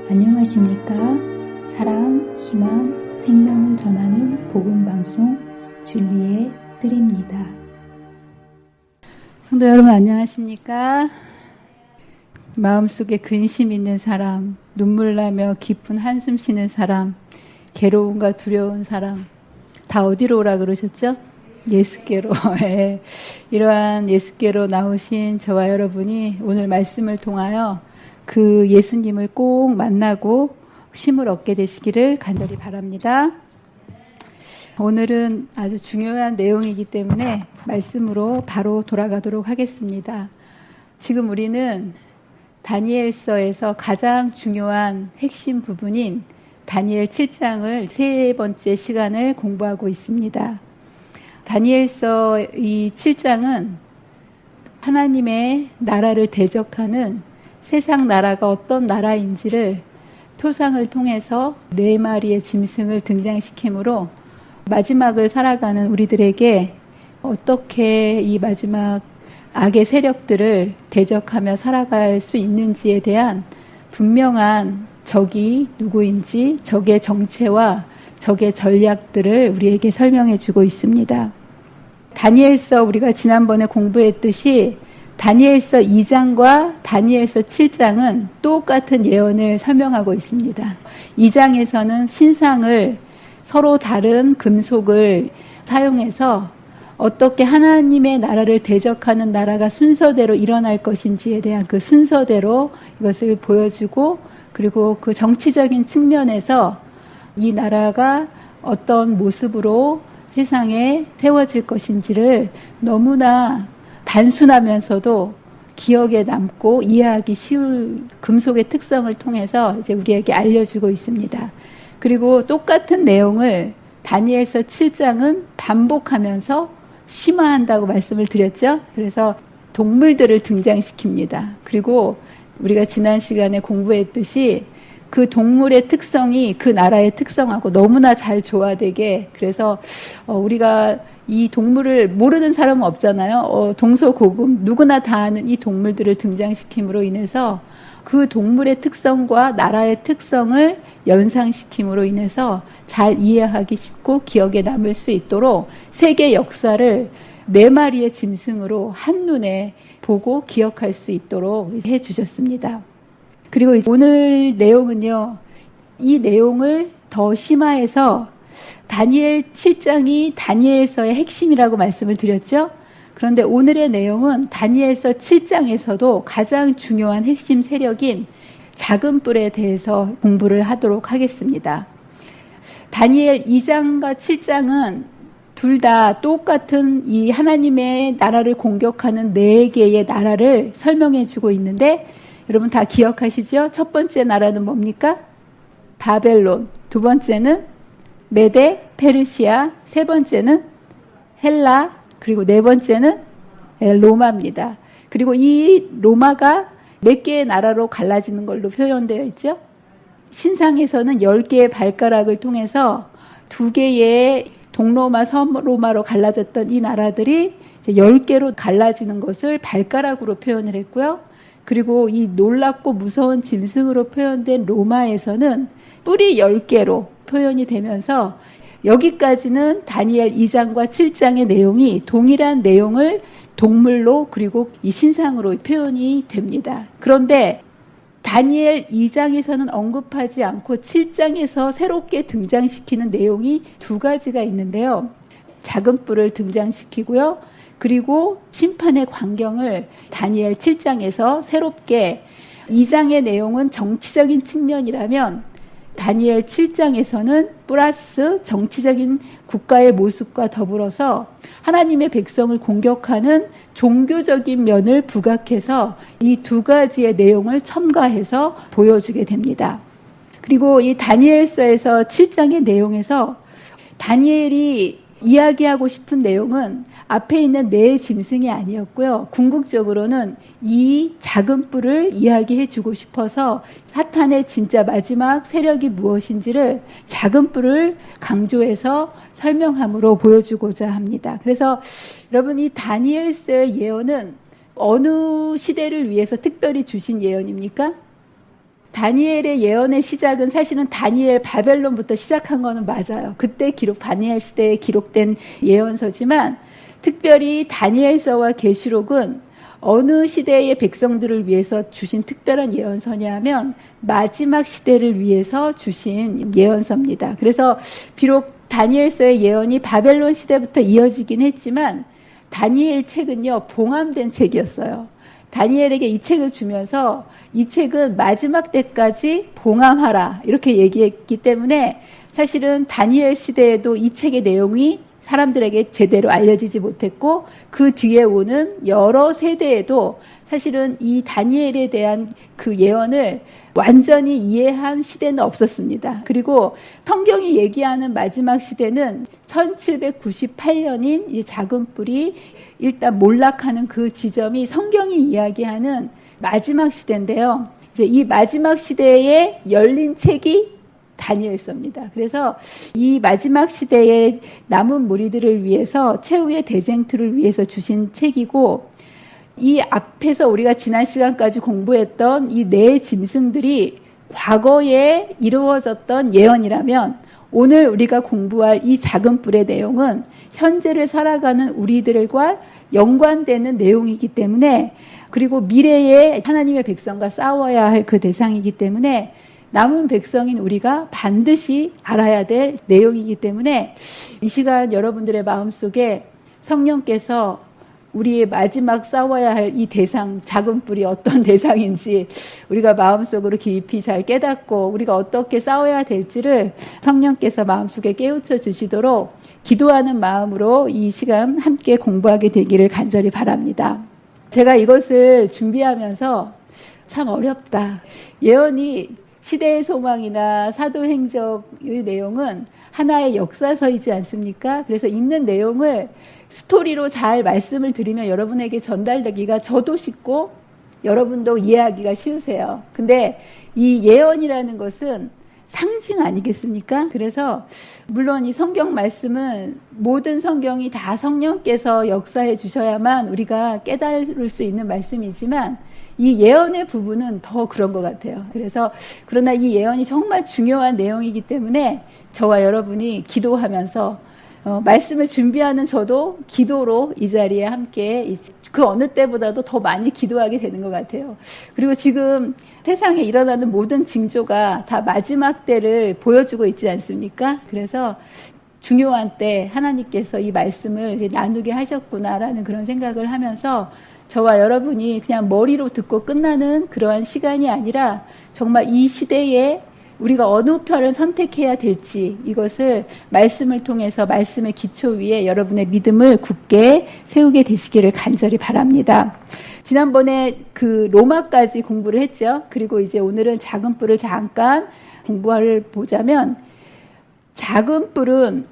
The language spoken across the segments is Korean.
안녕하십니까? 사랑, 희망, 생명을 전하는 복음방송 진리의 뜰입니다. 성도 여러분 안녕하십니까? 마음속에 근심 있는 사람, 눈물 나며 깊은 한숨 쉬는 사람, 괴로움과 두려운 사람 다 어디로 오라 그러셨죠? 예수께로. 예. 이러한 예수께로 나오신 저와 여러분이 오늘 말씀을 통하여 그 예수님을 꼭 만나고 쉼을 얻게 되시기를 간절히 바랍니다. 오늘은 아주 중요한 내용이기 때문에 말씀으로 바로 돌아가도록 하겠습니다. 지금 우리는 다니엘서에서 가장 중요한 핵심 부분인 다니엘 7장을 세 번째 시간을 공부하고 있습니다. 다니엘서 이 7장은 하나님의 나라를 대적하는 세상 나라가 어떤 나라인지를 표상을 통해서 네 마리의 짐승을 등장시키므로 마지막을 살아가는 우리들에게 어떻게 이 마지막 악의 세력들을 대적하며 살아갈 수 있는지에 대한 분명한 적이 누구인지, 적의 정체와 적의 전략들을 우리에게 설명해 주고 있습니다. 다니엘서 우리가 지난번에 공부했듯이 다니엘서 2장과 다니엘서 7장은 똑같은 예언을 설명하고 있습니다. 2장에서는 신상을 서로 다른 금속을 사용해서 어떻게 하나님의 나라를 대적하는 나라가 순서대로 일어날 것인지에 대한 그 순서대로 이것을 보여주고, 그리고 그 정치적인 측면에서 이 나라가 어떤 모습으로 세상에 세워질 것인지를 너무나 단순하면서도 기억에 남고 이해하기 쉬운 금속의 특성을 통해서 이제 우리에게 알려주고 있습니다. 그리고 똑같은 내용을 다니엘서 7장은 반복하면서 심화한다고 말씀을 드렸죠. 그래서 동물들을 등장시킵니다. 그리고 우리가 지난 시간에 공부했듯이 그 동물의 특성이 그 나라의 특성하고 너무나 잘 조화되게, 그래서 우리가 이 동물을 모르는 사람은 없잖아요. 동서고금 누구나 다 아는 이 동물들을 등장시킴으로 인해서 그 동물의 특성과 나라의 특성을 연상시킴으로 인해서 잘 이해하기 쉽고 기억에 남을 수 있도록 세계 역사를 네 마리의 짐승으로 한눈에 보고 기억할 수 있도록 해주셨습니다. 그리고 오늘 내용은요, 이 내용을 더 심화해서 다니엘 7장이 다니엘서의 핵심이라고 말씀을 드렸죠. 그런데 오늘의 내용은 다니엘서 7장에서도 가장 중요한 핵심 세력인 작은 뿔에 대해서 공부를 하도록 하겠습니다. 다니엘 2장과 7장은 둘 다 똑같은 이 하나님의 나라를 공격하는 네 개의 나라를 설명해 주고 있는데, 여러분 다 기억하시죠? 첫 번째 나라는 뭡니까? 바벨론. 두 번째는 메데, 페르시아. 세 번째는 헬라. 그리고 네 번째는 로마입니다. 그리고 이 로마가 몇 개의 나라로 갈라지는 걸로 표현되어 있죠? 신상에서는 10개의 발가락을 통해서 2개의 동로마, 서로마로 갈라졌던 이 나라들이 이제 10개로 갈라지는 것을 발가락으로 표현을 했고요. 그리고 이 놀랍고 무서운 짐승으로 표현된 로마에서는 뿔이 10개로 표현이 되면서 여기까지는 다니엘 2장과 7장의 내용이 동일한 내용을 동물로 그리고 이 신상으로 표현이 됩니다. 그런데 다니엘 2장에서는 언급하지 않고 7장에서 새롭게 등장시키는 내용이 두 가지가 있는데요. 작은 뿔을 등장시키고요. 그리고 심판의 광경을 다니엘 7장에서 새롭게, 2장의 내용은 정치적인 측면이라면 다니엘 7장에서는 플러스 정치적인 국가의 모습과 더불어서 하나님의 백성을 공격하는 종교적인 면을 부각해서 이 두 가지의 내용을 첨가해서 보여주게 됩니다. 그리고 이 다니엘서에서 7장의 내용에서 다니엘이 이야기하고 싶은 내용은 앞에 있는 네 짐승이 아니었고요. 궁극적으로는 이 작은 뿔을 이야기해 주고 싶어서 사탄의 진짜 마지막 세력이 무엇인지를 작은 뿔을 강조해서 설명함으로 보여주고자 합니다. 그래서 여러분, 이 다니엘서의 예언은 어느 시대를 위해서 특별히 주신 예언입니까? 다니엘의 예언의 시작은 사실은 다니엘 바벨론부터 시작한 거는 맞아요. 그때 다니엘 시대에 기록된 예언서지만 특별히 다니엘서와 계시록은 어느 시대의 백성들을 위해서 주신 특별한 예언서냐면 마지막 시대를 위해서 주신 예언서입니다. 그래서 비록 다니엘서의 예언이 바벨론 시대부터 이어지긴 했지만 다니엘 책은요, 봉함된 책이었어요. 다니엘에게 이 책을 주면서 이 책은 마지막 때까지 봉함하라 이렇게 얘기했기 때문에 사실은 다니엘 시대에도 이 책의 내용이 사람들에게 제대로 알려지지 못했고 그 뒤에 오는 여러 세대에도 사실은 이 다니엘에 대한 그 예언을 완전히 이해한 시대는 없었습니다. 그리고 성경이 얘기하는 마지막 시대는 1798년인 이 작은 뿔이 일단 몰락하는 그 지점이 성경이 이야기하는 마지막 시대인데요. 이제 이 마지막 시대에 열린 책이 다니엘서입니다. 그래서 이 마지막 시대의 남은 무리들을 위해서 최후의 대쟁투를 위해서 주신 책이고 이 앞에서 우리가 지난 시간까지 공부했던 이 네 짐승들이 과거에 이루어졌던 예언이라면 오늘 우리가 공부할 이 작은 뿔의 내용은 현재를 살아가는 우리들과 연관되는 내용이기 때문에 그리고 미래에 하나님의 백성과 싸워야 할 그 대상이기 때문에 남은 백성인 우리가 반드시 알아야 될 내용이기 때문에 이 시간 여러분들의 마음속에 성령께서 우리의 마지막 싸워야 할 이 대상, 작은 뿔이 어떤 대상인지 우리가 마음속으로 깊이 잘 깨닫고 우리가 어떻게 싸워야 될지를 성령께서 마음속에 깨우쳐 주시도록 기도하는 마음으로 이 시간 함께 공부하게 되기를 간절히 바랍니다. 제가 이것을 준비하면서 참 어렵다. 예언이 시대의 소망이나 사도행적의 내용은 하나의 역사서이지 않습니까? 그래서 있는 내용을 스토리로 잘 말씀을 드리면 여러분에게 전달되기가 저도 쉽고 여러분도 이해하기가 쉬우세요. 근데 이 예언이라는 것은 상징 아니겠습니까? 그래서 물론 이 성경 말씀은 모든 성경이 다 성령께서 역사해 주셔야만 우리가 깨달을 수 있는 말씀이지만 이 예언의 부분은 더 그런 것 같아요. 그래서 그러나 이 예언이 정말 중요한 내용이기 때문에 저와 여러분이 기도하면서 말씀을 준비하는 저도 기도로 이 자리에 함께 그 어느 때보다도 더 많이 기도하게 되는 것 같아요. 그리고 지금 세상에 일어나는 모든 징조가 다 마지막 때를 보여주고 있지 않습니까? 그래서 중요한 때 하나님께서 이 말씀을 나누게 하셨구나라는 그런 생각을 하면서 저와 여러분이 그냥 머리로 듣고 끝나는 그러한 시간이 아니라 정말 이 시대에 우리가 어느 편을 선택해야 될지 이것을 말씀을 통해서 말씀의 기초 위에 여러분의 믿음을 굳게 세우게 되시기를 간절히 바랍니다. 지난번에 그 로마까지 공부를 했죠. 그리고 이제 오늘은 작은 뿔을 잠깐 공부를 보자면 작은 뿔은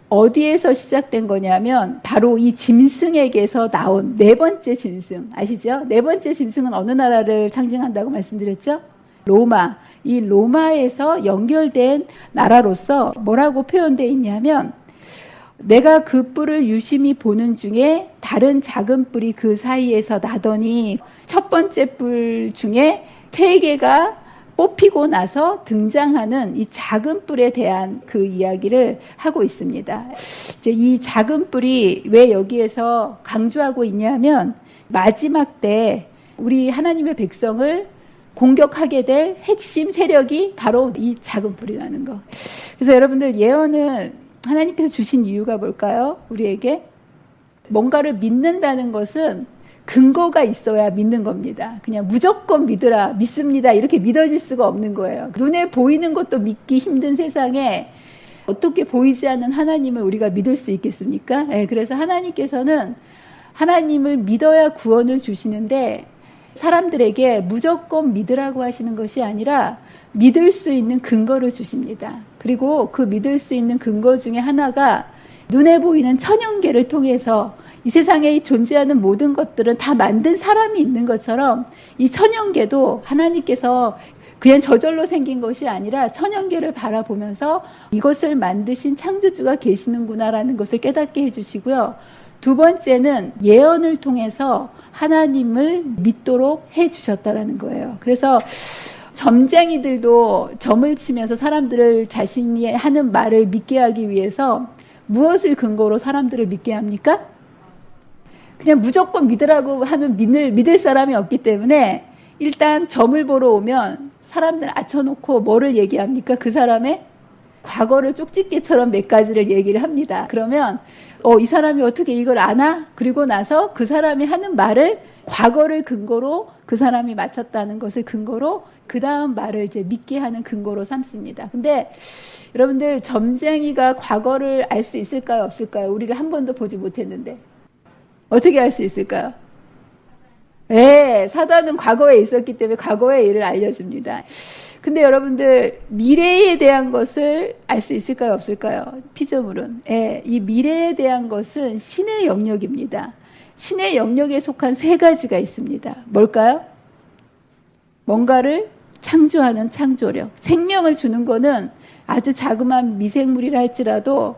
어디에서 시작된 거냐면 바로 이 짐승에게서 나온 네 번째 짐승 아시죠? 네 번째 짐승은 어느 나라를 상징한다고 말씀드렸죠? 로마. 이 로마에서 연결된 나라로서 뭐라고 표현되어 있냐면 내가 그 뿔을 유심히 보는 중에 다른 작은 뿔이 그 사이에서 나더니 첫 번째 뿔 중에 세 개가 뽑히고 나서 등장하는 이 작은 뿔에 대한 그 이야기를 하고 있습니다. 이제 이 작은 뿔이 왜 여기에서 강조하고 있냐면 마지막 때 우리 하나님의 백성을 공격하게 될 핵심 세력이 바로 이 작은 뿔이라는 거. 그래서 여러분들 예언을 하나님께서 주신 이유가 뭘까요? 우리에게 뭔가를 믿는다는 것은 근거가 있어야 믿는 겁니다. 그냥 무조건 믿으라, 믿습니다 이렇게 믿어질 수가 없는 거예요. 눈에 보이는 것도 믿기 힘든 세상에 어떻게 보이지 않는 하나님을 우리가 믿을 수 있겠습니까? 네, 그래서 하나님께서는 하나님을 믿어야 구원을 주시는데 사람들에게 무조건 믿으라고 하시는 것이 아니라 믿을 수 있는 근거를 주십니다. 그리고 그 믿을 수 있는 근거 중에 하나가 눈에 보이는 천연계를 통해서 이 세상에 존재하는 모든 것들은 다 만든 사람이 있는 것처럼 이 천연계도 하나님께서 그냥 저절로 생긴 것이 아니라 천연계를 바라보면서 이것을 만드신 창조주가 계시는구나라는 것을 깨닫게 해주시고요. 두 번째는 예언을 통해서 하나님을 믿도록 해주셨다라는 거예요. 그래서 점쟁이들도 점을 치면서 사람들을 자신이 하는 말을 믿게 하기 위해서 무엇을 근거로 사람들을 믿게 합니까? 그냥 무조건 믿으라고 하는 믿을 사람이 없기 때문에 일단 점을 보러 오면 사람들 앉혀놓고 뭐를 얘기합니까? 그 사람의 과거를 쪽집게처럼 몇 가지를 얘기를 합니다. 그러면 이 사람이 어떻게 이걸 아나? 그리고 나서 그 사람이 하는 말을 과거를 근거로 그 사람이 맞췄다는 것을 근거로 그 다음 말을 이제 믿게 하는 근거로 삼습니다. 근데 여러분들 점쟁이가 과거를 알 수 있을까요? 없을까요? 우리를 한 번도 보지 못했는데 어떻게 알 수 있을까요? 네, 사단은 과거에 있었기 때문에 과거의 일을 알려줍니다. 근데 여러분들 미래에 대한 것을 알 수 있을까요? 없을까요? 피조물은. 네, 이 미래에 대한 것은 신의 영역입니다. 신의 영역에 속한 세 가지가 있습니다. 뭘까요? 뭔가를 창조하는 창조력. 생명을 주는 거는 아주 자그마한 미생물이라 할지라도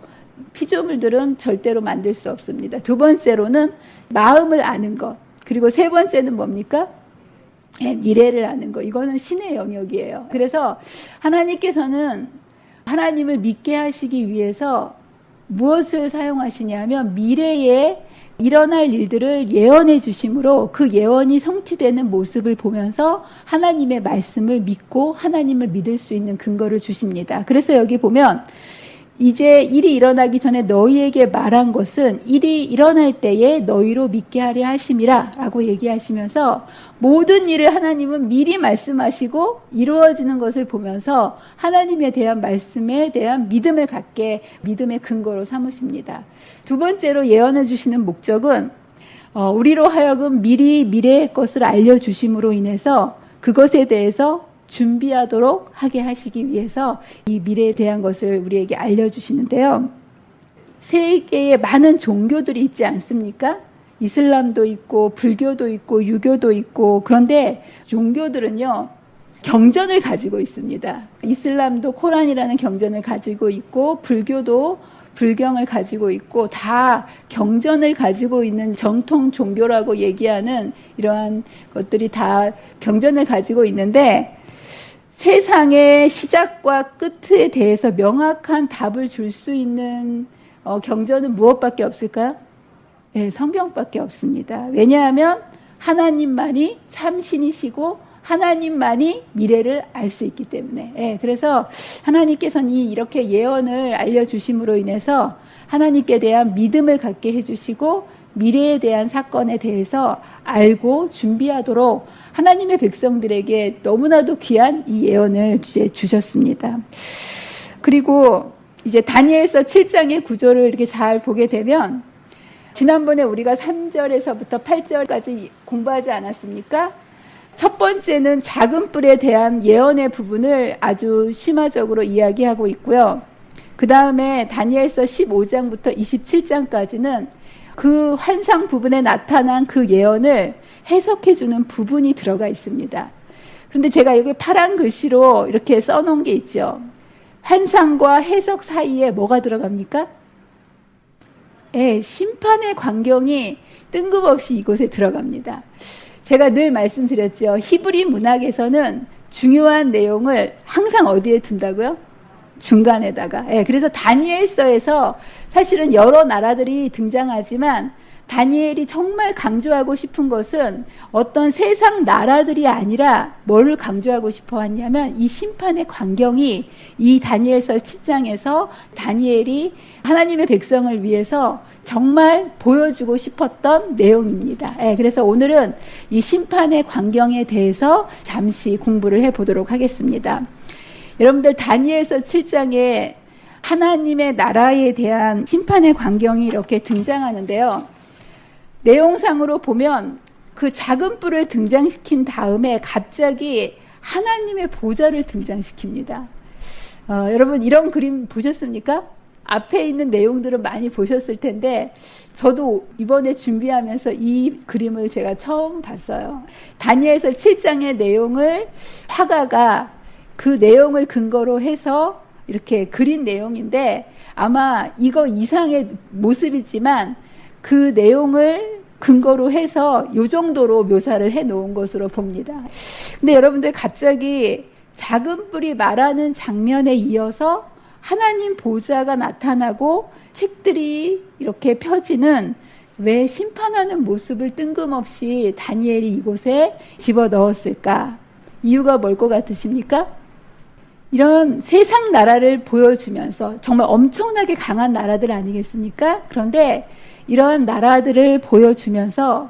피조물들은 절대로 만들 수 없습니다. 두 번째로는 마음을 아는 것. 그리고 세 번째는 뭡니까? 미래를 아는 것. 이거는 신의 영역이에요. 그래서 하나님께서는 하나님을 믿게 하시기 위해서 무엇을 사용하시냐면 미래에 일어날 일들을 예언해 주심으로 그 예언이 성취되는 모습을 보면서 하나님의 말씀을 믿고 하나님을 믿을 수 있는 근거를 주십니다. 그래서 여기 보면 이제 일이 일어나기 전에 너희에게 말한 것은 일이 일어날 때에 너희로 믿게 하려 하심이라 라고 얘기하시면서 모든 일을 하나님은 미리 말씀하시고 이루어지는 것을 보면서 하나님에 대한 말씀에 대한 믿음을 갖게 믿음의 근거로 삼으십니다. 두 번째로 예언해 주시는 목적은 우리로 하여금 미리 미래의 것을 알려주심으로 인해서 그것에 대해서 준비하도록 하게 하시기 위해서 이 미래에 대한 것을 우리에게 알려주시는데요. 세계에 많은 종교들이 있지 않습니까? 이슬람도 있고 불교도 있고 유교도 있고 그런데 종교들은요 경전을 가지고 있습니다. 이슬람도 코란이라는 경전을 가지고 있고 불교도 불경을 가지고 있고 다 경전을 가지고 있는 정통 종교라고 얘기하는 이러한 것들이 다 경전을 가지고 있는데 세상의 시작과 끝에 대해서 명확한 답을 줄 수 있는 경전은 무엇밖에 없을까요? 네, 성경밖에 없습니다. 왜냐하면 하나님만이 참신이시고 하나님만이 미래를 알 수 있기 때문에. 네, 그래서 하나님께서는 이렇게 예언을 알려주심으로 인해서 하나님께 대한 믿음을 갖게 해주시고 미래에 대한 사건에 대해서 알고 준비하도록 하나님의 백성들에게 너무나도 귀한 이 예언을 주셨습니다. 그리고 이제 다니엘서 7장의 구조를 이렇게 잘 보게 되면 지난번에 우리가 3절에서부터 8절까지 공부하지 않았습니까? 첫 번째는 작은 뿔에 대한 예언의 부분을 아주 심화적으로 이야기하고 있고요. 그 다음에 다니엘서 15장부터 27장까지는 그 환상 부분에 나타난 그 예언을 해석해주는 부분이 들어가 있습니다. 그런데 제가 여기 파란 글씨로 이렇게 써놓은 게 있죠. 환상과 해석 사이에 뭐가 들어갑니까? 네, 심판의 광경이 뜬금없이 이곳에 들어갑니다. 제가 늘 말씀드렸죠. 히브리 문학에서는 중요한 내용을 항상 어디에 둔다고요? 중간에다가. 네, 그래서 다니엘서에서 사실은 여러 나라들이 등장하지만 다니엘이 정말 강조하고 싶은 것은 어떤 세상 나라들이 아니라 뭘 강조하고 싶어 했냐면 이 심판의 광경이 이 다니엘서 7장에서 다니엘이 하나님의 백성을 위해서 정말 보여주고 싶었던 내용입니다. 네, 그래서 오늘은 이 심판의 광경에 대해서 잠시 공부를 해보도록 하겠습니다. 여러분들 다니엘서 7장에 하나님의 나라에 대한 심판의 광경이 이렇게 등장하는데요. 내용상으로 보면 그 작은 뿔을 등장시킨 다음에 갑자기 하나님의 보좌를 등장시킵니다. 여러분 이런 그림 보셨습니까? 앞에 있는 내용들은 많이 보셨을 텐데 저도 이번에 준비하면서 이 그림을 제가 처음 봤어요. 다니엘서 7장의 내용을 화가가 그 내용을 근거로 해서 이렇게 그린 내용인데 아마 이거 이상의 모습이지만 그 내용을 근거로 해서 이 정도로 묘사를 해 놓은 것으로 봅니다. 근데 여러분들 갑자기 작은 뿔이 말하는 장면에 이어서 하나님 보좌가 나타나고 책들이 이렇게 펴지는 왜 심판하는 모습을 뜬금없이 다니엘이 이곳에 집어넣었을까? 이유가 뭘 것 같으십니까? 이런 세상 나라를 보여주면서 정말 엄청나게 강한 나라들 아니겠습니까? 그런데 이런 나라들을 보여주면서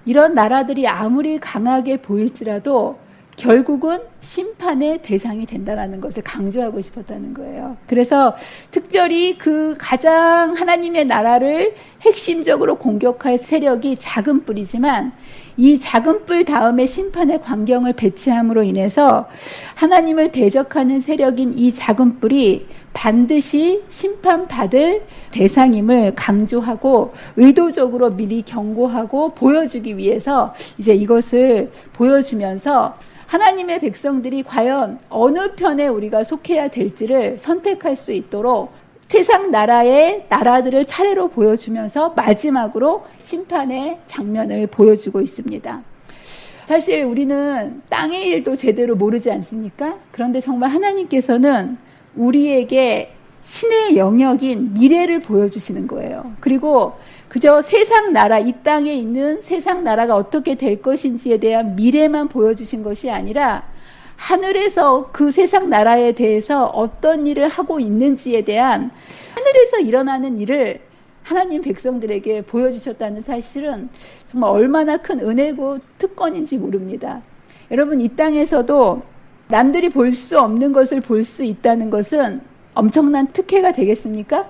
이런 나라들이 아무리 강하게 보일지라도 결국은 심판의 대상이 된다는 것을 강조하고 싶었다는 거예요. 그래서 특별히 그 가장 하나님의 나라를 핵심적으로 공격할 세력이 작은 뿔이지만 이 작은 뿔 다음에 심판의 광경을 배치함으로 인해서 하나님을 대적하는 세력인 이 작은 뿔이 반드시 심판받을 대상임을 강조하고 의도적으로 미리 경고하고 보여주기 위해서 이제 이것을 보여주면서 하나님의 백성들이 과연 어느 편에 우리가 속해야 될지를 선택할 수 있도록 세상 나라의 나라들을 차례로 보여주면서 마지막으로 심판의 장면을 보여주고 있습니다. 사실 우리는 땅의 일도 제대로 모르지 않습니까? 그런데 정말 하나님께서는 우리에게 신의 영역인 미래를 보여주시는 거예요. 그리고 그저 세상 나라, 이 땅에 있는 세상 나라가 어떻게 될 것인지에 대한 미래만 보여주신 것이 아니라 하늘에서 그 세상 나라에 대해서 어떤 일을 하고 있는지에 대한 하늘에서 일어나는 일을 하나님 백성들에게 보여주셨다는 사실은 정말 얼마나 큰 은혜고 특권인지 모릅니다. 여러분, 이 땅에서도 남들이 볼 수 없는 것을 볼 수 있다는 것은 엄청난 특혜가 되겠습니까?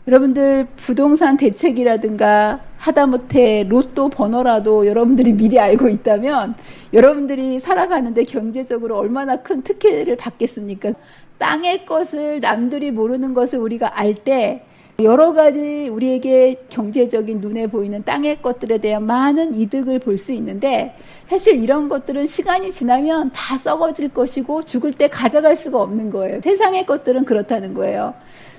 여러분들 부동산 대책이라든가 하다못해 로또 번호라도 여러분들이 미리 알고 있다면 여러분들이 살아가는데 경제적으로 얼마나 큰 특혜를 받겠습니까? 땅의 것을, 남들이 모르는 것을 우리가 알 때 여러 가지 우리에게 경제적인 눈에 보이는 땅의 것들에 대한 많은 이득을 볼 수 있는데 사실 이런 것들은 시간이 지나면 다 썩어질 것이고 죽을 때 가져갈 수가 없는 거예요. 세상의 것들은 그렇다는 거예요.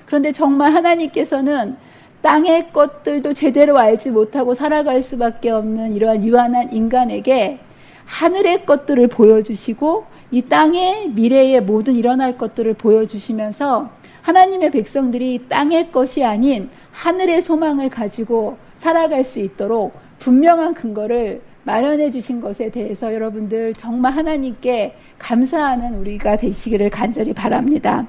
그런데 정말 하나님께서는 땅의 것들도 제대로 알지 못하고 살아갈 수밖에 없는 이러한 유한한 인간에게 하늘의 것들을 보여주시고 이 땅의 미래의 모든 일어날 것들을 보여주시면서 하나님의 백성들이 땅의 것이 아닌 하늘의 소망을 가지고 살아갈 수 있도록 분명한 근거를 마련해 주신 것에 대해서 여러분들 정말 하나님께 감사하는 우리가 되시기를 간절히 바랍니다.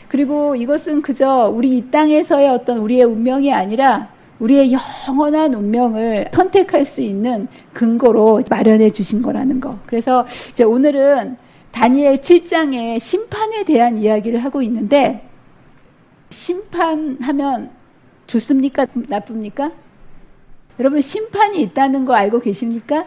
그리고 이것은 그저 우리 이 땅에서의 어떤 우리의 운명이 아니라 우리의 영원한 운명을 선택할 수 있는 근거로 마련해 주신 거라는 거. 그래서 이제 오늘은 다니엘 7장의 심판에 대한 이야기를 하고 있는데 심판하면 좋습니까? 나쁩니까? 여러분, 심판이 있다는 거 알고 계십니까?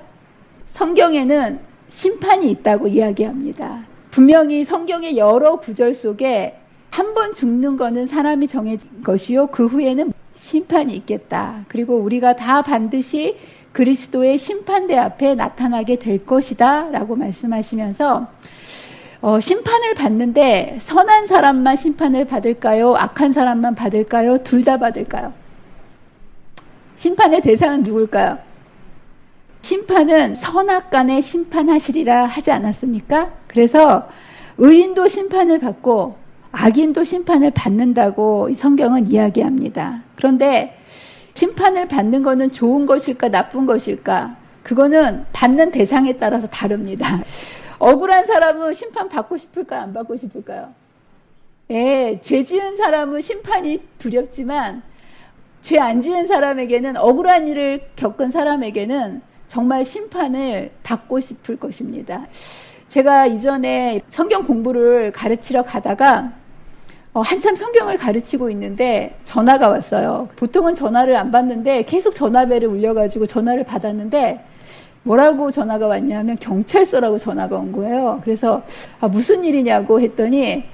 성경에는 심판이 있다고 이야기합니다. 분명히 성경의 여러 구절 속에 한 번 죽는 거는 사람이 정해진 것이요 그 후에는 심판이 있겠다. 그리고 우리가 다 반드시 그리스도의 심판대 앞에 나타나게 될 것이다 라고 말씀하시면서 심판을 받는데 선한 사람만 심판을 받을까요? 악한 사람만 받을까요? 둘 다 받을까요? 심판의 대상은 누굴까요? 심판은 선악간에 심판하시리라 하지 않았습니까? 그래서 의인도 심판을 받고 악인도 심판을 받는다고 성경은 이야기합니다. 그런데 심판을 받는 것은 좋은 것일까 나쁜 것일까? 그거는 받는 대상에 따라서 다릅니다. 억울한 사람은 심판 받고 싶을까요? 안 받고 싶을까요? 예, 죄 지은 사람은 심판이 두렵지만 죄 안 지은 사람에게는, 억울한 일을 겪은 사람에게는 정말 심판을 받고 싶을 것입니다. 제가 이전에 성경 공부를 가르치러 가다가 한참 성경을 가르치고 있는데 전화가 왔어요. 보통은 전화를 안 받는데 계속 전화벨을 울려가지고 전화를 받았는데 뭐라고 전화가 왔냐면 경찰서라고 전화가 온 거예요. 그래서 무슨 일이냐고 했더니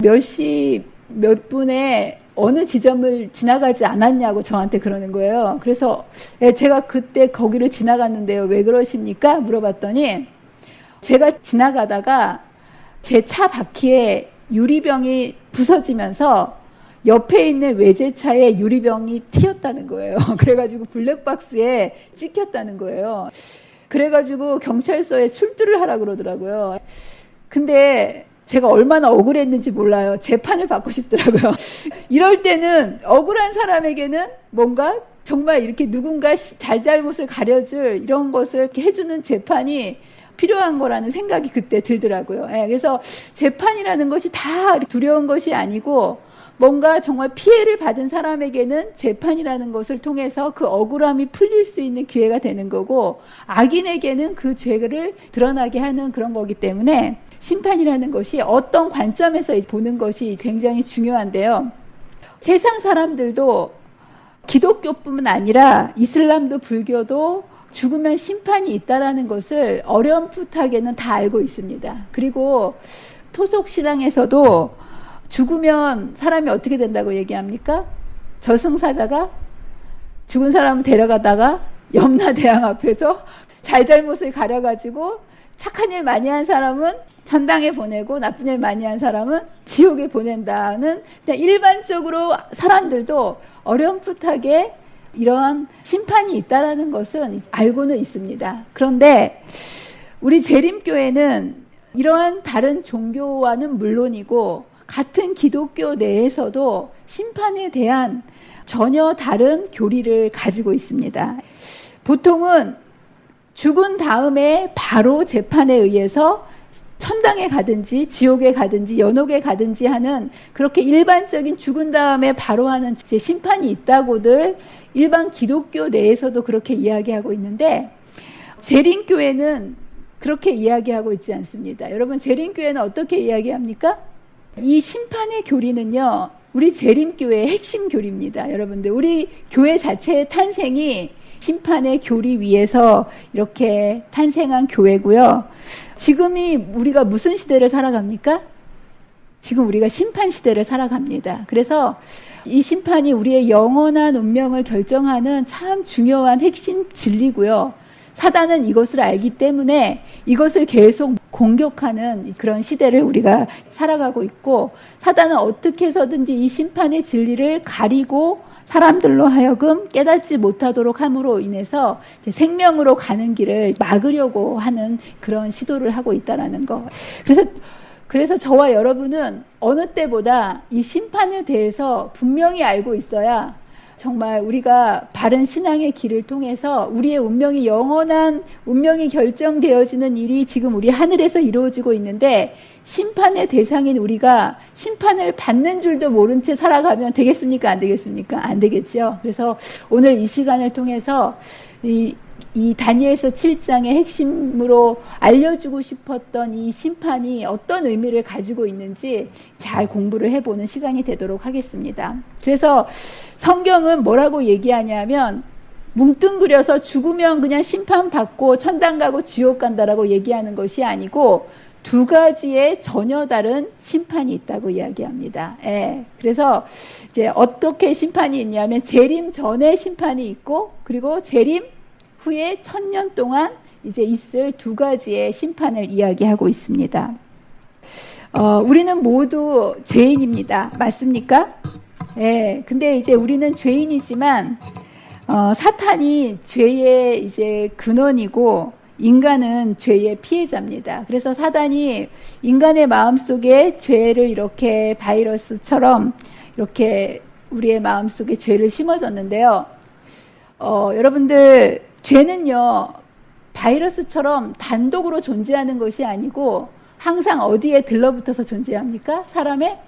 몇 시 몇 분에 어느 지점을 지나가지 않았냐고 저한테 그러는 거예요. 그래서 제가 그때 거기를 지나갔는데요. 왜 그러십니까? 물어봤더니 제가 지나가다가 제 차 바퀴에 유리병이 부서지면서 옆에 있는 외제차에 유리병이 튀었다는 거예요. 그래가지고 블랙박스에 찍혔다는 거예요. 그래가지고 경찰서에 출두를 하라 그러더라고요. 근데 제가 얼마나 억울했는지 몰라요. 재판을 받고 싶더라고요. 이럴 때는 억울한 사람에게는 뭔가 정말 이렇게 누군가 잘잘못을 가려줄 이런 것을 이렇게 해주는 재판이 필요한 거라는 생각이 그때 들더라고요. 예, 그래서 재판이라는 것이 다 두려운 것이 아니고 뭔가 정말 피해를 받은 사람에게는 재판이라는 것을 통해서 그 억울함이 풀릴 수 있는 기회가 되는 거고, 악인에게는 그 죄를 드러나게 하는 그런 거기 때문에 심판이라는 것이 어떤 관점에서 보는 것이 굉장히 중요한데요. 세상 사람들도 기독교뿐만 아니라 이슬람도 불교도 죽으면 심판이 있다라는 것을 어렴풋하게는 다 알고 있습니다. 그리고 토속 신앙에서도 죽으면 사람이 어떻게 된다고 얘기합니까? 저승사자가 죽은 사람을 데려가다가 염라대왕 앞에서 잘잘못을 가려가지고 착한 일 많이 한 사람은 천당에 보내고 나쁜 일 많이 한 사람은 지옥에 보낸다는, 그냥 일반적으로 사람들도 어렴풋하게 이러한 심판이 있다라는 것은 알고는 있습니다. 그런데 우리 재림교회는 이러한 다른 종교와는 물론이고 같은 기독교 내에서도 심판에 대한 전혀 다른 교리를 가지고 있습니다. 보통은 죽은 다음에 바로 재판에 의해서 천당에 가든지 지옥에 가든지 연옥에 가든지 하는 그렇게 일반적인 죽은 다음에 바로 하는 심판이 있다고들 일반 기독교 내에서도 그렇게 이야기하고 있는데, 재림교회는 그렇게 이야기하고 있지 않습니다. 여러분, 재림교회는 어떻게 이야기합니까? 이 심판의 교리는요, 우리 재림교회의 핵심 교리입니다. 여러분들, 우리 교회 자체의 탄생이 심판의 교리 위에서 이렇게 탄생한 교회고요. 지금이 우리가 무슨 시대를 살아갑니까? 지금 우리가 심판 시대를 살아갑니다. 그래서 이 심판이 우리의 영원한 운명을 결정하는 참 중요한 핵심 진리고요. 사단은 이것을 알기 때문에 이것을 계속 공격하는 그런 시대를 우리가 살아가고 있고, 사단은 어떻게 해서든지 이 심판의 진리를 가리고 사람들로 하여금 깨닫지 못하도록 함으로 인해서 생명으로 가는 길을 막으려고 하는 그런 시도를 하고 있다는 거. 그래서 저와 여러분은 어느 때보다 이 심판에 대해서 분명히 알고 있어야 정말 우리가 바른 신앙의 길을 통해서 우리의 운명이, 영원한 운명이 결정되어지는 일이 지금 우리 하늘에서 이루어지고 있는데, 심판의 대상인 우리가 심판을 받는 줄도 모른 채 살아가면 되겠습니까? 안 되겠습니까? 안 되겠죠. 그래서 오늘 이 시간을 통해서 이 다니엘서 7장의 핵심으로 알려주고 싶었던 이 심판이 어떤 의미를 가지고 있는지 잘 공부를 해보는 시간이 되도록 하겠습니다. 그래서 성경은 뭐라고 얘기하냐면, 뭉뚱그려서 죽으면 그냥 심판받고 천당 가고 지옥 간다라고 얘기하는 것이 아니고 두 가지의 전혀 다른 심판이 있다고 이야기합니다. 예. 그래서 이제 어떻게 심판이 있냐면, 재림 전에 심판이 있고, 그리고 재림 후에 1000년 동안 이제 있을 두 가지의 심판을 이야기하고 있습니다. 우리는 모두 죄인입니다. 맞습니까? 예. 근데 이제 우리는 죄인이지만, 사탄이 죄의 이제 근원이고, 인간은 죄의 피해자입니다. 그래서 사단이 인간의 마음속에 죄를 이렇게 바이러스처럼 이렇게 우리의 마음속에 죄를 심어줬는데요. 여러분들, 죄는요, 바이러스처럼 단독으로 존재하는 것이 아니고 항상 어디에 들러붙어서 존재합니까? 사람의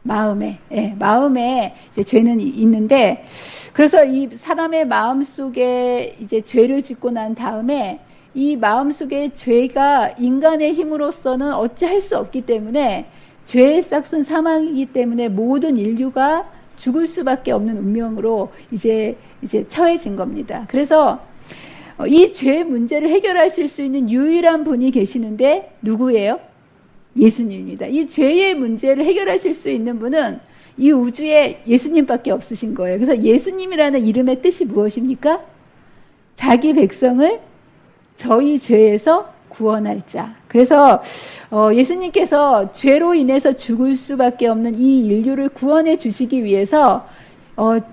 마음에. 예, 마음에 이제 죄는 있는데, 그래서 이 사람의 마음 속에 이제 죄를 짓고 난 다음에 이 마음 속에 죄가 인간의 힘으로서는 어찌할 수 없기 때문에, 죄의 싹은 사망이기 때문에 모든 인류가 죽을 수밖에 없는 운명으로 이제 처해진 겁니다. 그래서 이 죄 문제를 해결하실 수 있는 유일한 분이 계시는데 누구예요? 예수님입니다. 이 죄의 문제를 해결하실 수 있는 분은 이 우주에 예수님밖에 없으신 거예요. 그래서 예수님이라는 이름의 뜻이 무엇입니까? 자기 백성을 저희 죄에서 구원할 자. 그래서 예수님께서 죄로 인해서 죽을 수밖에 없는 이 인류를 구원해 주시기 위해서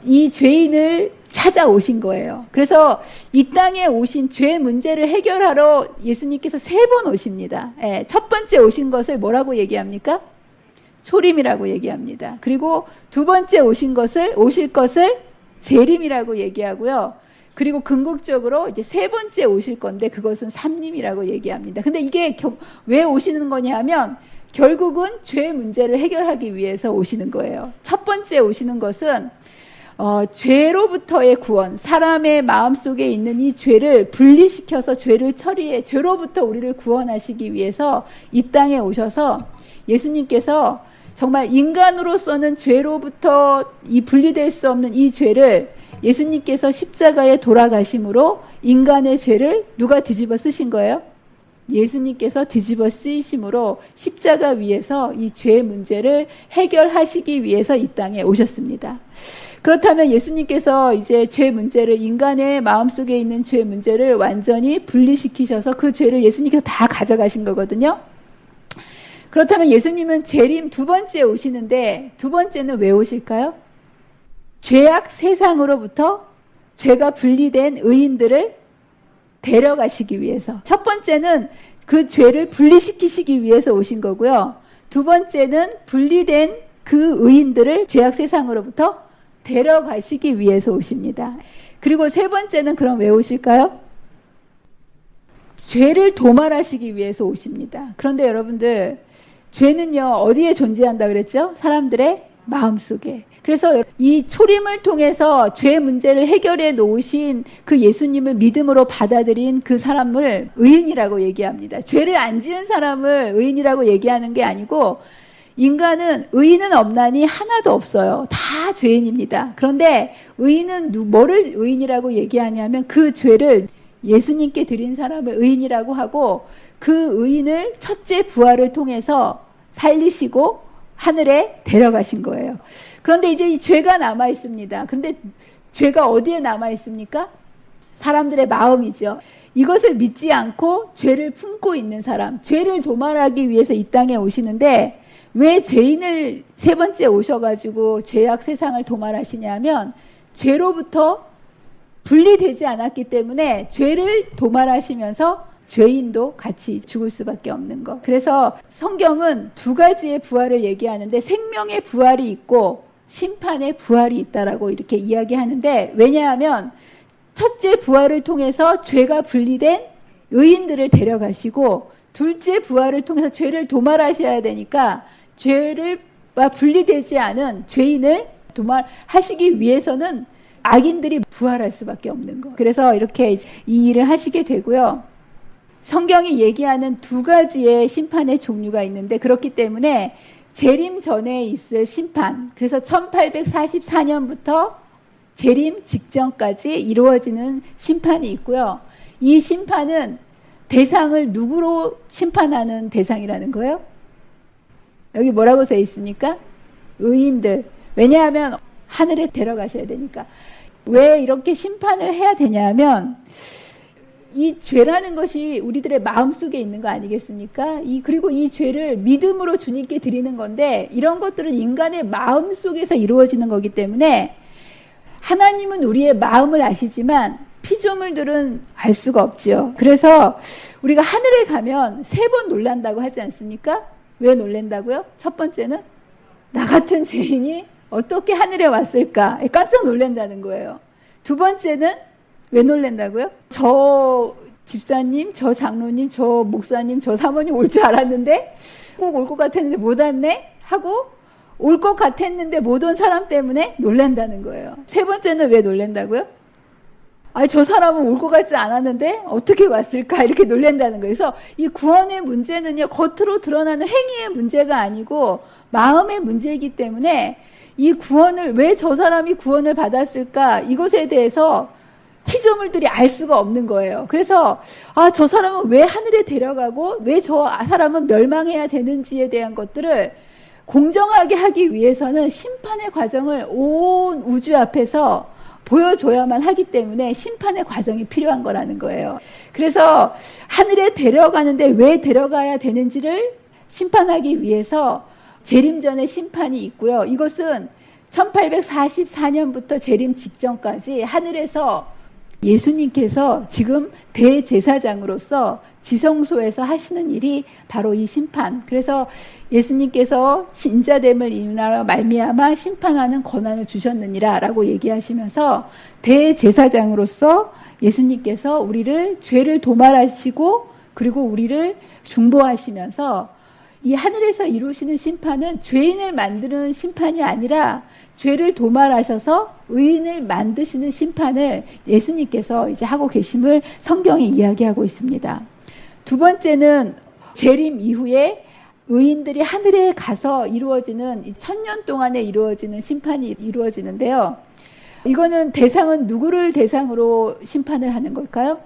이 죄인을 찾아오신 거예요. 그래서 이 땅에 오신 죄 문제를 해결하러 예수님께서 3번 오십니다. 예, 첫 번째 오신 것을 뭐라고 얘기합니까? 초림이라고 얘기합니다. 그리고 두 번째 오실 것을 재림이라고 얘기하고요. 그리고 궁극적으로 이제 3번째 오실 건데 그것은 삼림이라고 얘기합니다. 근데 이게 왜 오시는 거냐 하면 결국은 죄 문제를 해결하기 위해서 오시는 거예요. 첫 번째 오시는 것은 죄로부터의 구원, 사람의 마음속에 있는 이 죄를 분리시켜서 죄를 처리해 죄로부터 우리를 구원하시기 위해서 이 땅에 오셔서 예수님께서 정말 인간으로서는 죄로부터 이 분리될 수 없는 이 죄를 예수님께서 십자가에 돌아가심으로 인간의 죄를 누가 뒤집어 쓰신 거예요? 예수님께서 뒤집어 쓰이심으로 십자가 위에서 이 죄 문제를 해결하시기 위해서 이 땅에 오셨습니다. 그렇다면 예수님께서 이제 죄 문제를 인간의 마음속에 있는 죄 문제를 완전히 분리시키셔서 그 죄를 예수님께서 다 가져가신 거거든요. 그렇다면 예수님은 재림 2번째 오시는데 2번째는 왜 오실까요? 죄악 세상으로부터 죄가 분리된 의인들을 데려가시기 위해서. 첫 번째는 그 죄를 분리시키시기 위해서 오신 거고요. 2번째는 분리된 그 의인들을 죄악 세상으로부터 데려가시기 위해서 오십니다. 그리고 3번째는 그럼 왜 오실까요? 죄를 도말하시기 위해서 오십니다. 그런데 여러분들, 죄는요 어디에 존재한다 그랬죠? 사람들의 마음속에. 그래서 이 초림을 통해서 죄 문제를 해결해 놓으신 그 예수님을 믿음으로 받아들인 그 사람을 의인이라고 얘기합니다. 죄를 안 지은 사람을 의인이라고 얘기하는 게 아니고, 인간은 의인은 없나니 하나도 없어요. 다 죄인입니다. 그런데 의인은 뭐를 의인이라고 얘기하냐면 그 죄를 예수님께 드린 사람을 의인이라고 하고, 그 의인을 첫째 부활을 통해서 살리시고 하늘에 데려가신 거예요. 그런데 이제 이 죄가 남아 있습니다. 그런데 죄가 어디에 남아 있습니까? 사람들의 마음이죠. 이것을 믿지 않고 죄를 품고 있는 사람, 죄를 도말하기 위해서 이 땅에 오시는데, 왜 죄인을 3번째 오셔가지고 죄악 세상을 도말하시냐면 죄로부터 분리되지 않았기 때문에 죄를 도말하시면서 죄인도 같이 죽을 수밖에 없는 것. 그래서 성경은 2가지의 부활을 얘기하는데 생명의 부활이 있고 심판의 부활이 있다라고 이렇게 이야기하는데, 왜냐하면 첫째 부활을 통해서 죄가 분리된 의인들을 데려가시고 둘째 부활을 통해서 죄를 도말하셔야 되니까 죄가 분리되지 않은 죄인을 도말하시기 위해서는 악인들이 부활할 수밖에 없는 거. 그래서 이렇게 이 일을 하시게 되고요. 성경이 얘기하는 2가지의 심판의 종류가 있는데, 그렇기 때문에 재림 전에 있을 심판, 그래서 1844년부터 재림 직전까지 이루어지는 심판이 있고요. 이 심판은 대상을 누구로 심판하는 대상이라는 거예요? 여기 뭐라고 써 있습니까? 의인들. 왜냐하면 하늘에 데려가셔야 되니까. 왜 이렇게 심판을 해야 되냐면, 이 죄라는 것이 우리들의 마음속에 있는 거 아니겠습니까? 그리고 이 죄를 믿음으로 주님께 드리는 건데, 이런 것들은 인간의 마음속에서 이루어지는 거기 때문에 하나님은 우리의 마음을 아시지만 피조물들은 알 수가 없죠. 그래서 우리가 하늘에 가면 3번 놀란다고 하지 않습니까? 왜 놀란다고요? 첫 번째는 나 같은 죄인이 어떻게 하늘에 왔을까? 깜짝 놀란다는 거예요. 2번째는 왜 놀란다고요? 저 집사님, 저 장로님, 저 목사님, 저 사모님 올 줄 알았는데 꼭 올 것 같았는데 못 왔네? 하고 올 것 같았는데 못 온 사람 때문에 놀란다는 거예요. 3번째는 왜 놀란다고요? 저 사람은 올 것 같지 않았는데 어떻게 왔을까? 이렇게 놀란다는 거예요. 그래서 이 구원의 문제는요, 겉으로 드러나는 행위의 문제가 아니고 마음의 문제이기 때문에 이 구원을, 왜 저 사람이 구원을 받았을까? 이것에 대해서 피조물들이 알 수가 없는 거예요. 그래서 저 사람은 왜 하늘에 데려가고 왜 저 사람은 멸망해야 되는지에 대한 것들을 공정하게 하기 위해서는 심판의 과정을 온 우주 앞에서 보여줘야만 하기 때문에 심판의 과정이 필요한 거라는 거예요. 그래서 하늘에 데려가는데 왜 데려가야 되는지를 심판하기 위해서 재림전의 심판이 있고요. 이것은 1844년부터 재림 직전까지 하늘에서 예수님께서 지금 대제사장으로서 지성소에서 하시는 일이 바로 이 심판. 그래서 예수님께서 인자됨을 인하여 말미암아 심판하는 권한을 주셨느니라 라고 얘기하시면서 대제사장으로서 예수님께서 우리를 죄를 도말하시고 그리고 우리를 중보하시면서 이 하늘에서 이루시는 심판은 죄인을 만드는 심판이 아니라 죄를 도말하셔서 의인을 만드시는 심판을 예수님께서 이제 하고 계심을 성경이 이야기하고 있습니다. 두 번째는 재림 이후에 의인들이 하늘에 가서 이루어지는 1000년 동안에 이루어지는 심판이 이루어지는데요. 이거는 대상은 누구를 대상으로 심판을 하는 걸까요?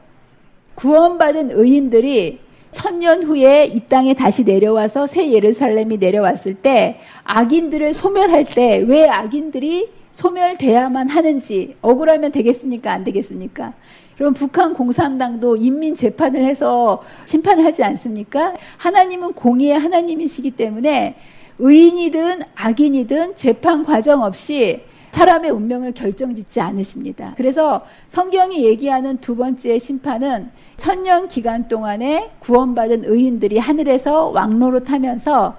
구원받은 의인들이 1000년 후에 이 땅에 다시 내려와서 새 예루살렘이 내려왔을 때 악인들을 소멸할 때 왜 악인들이 소멸돼야만 하는지 억울하면 되겠습니까? 안 되겠습니까? 여러분 북한 공산당도 인민 재판을 해서 심판을 하지 않습니까? 하나님은 공의의 하나님이시기 때문에 의인이든 악인이든 재판 과정 없이 사람의 운명을 결정짓지 않으십니다. 그래서 성경이 얘기하는 두 번째 심판은 1000년 기간 동안에 구원받은 의인들이 하늘에서 왕로로 타면서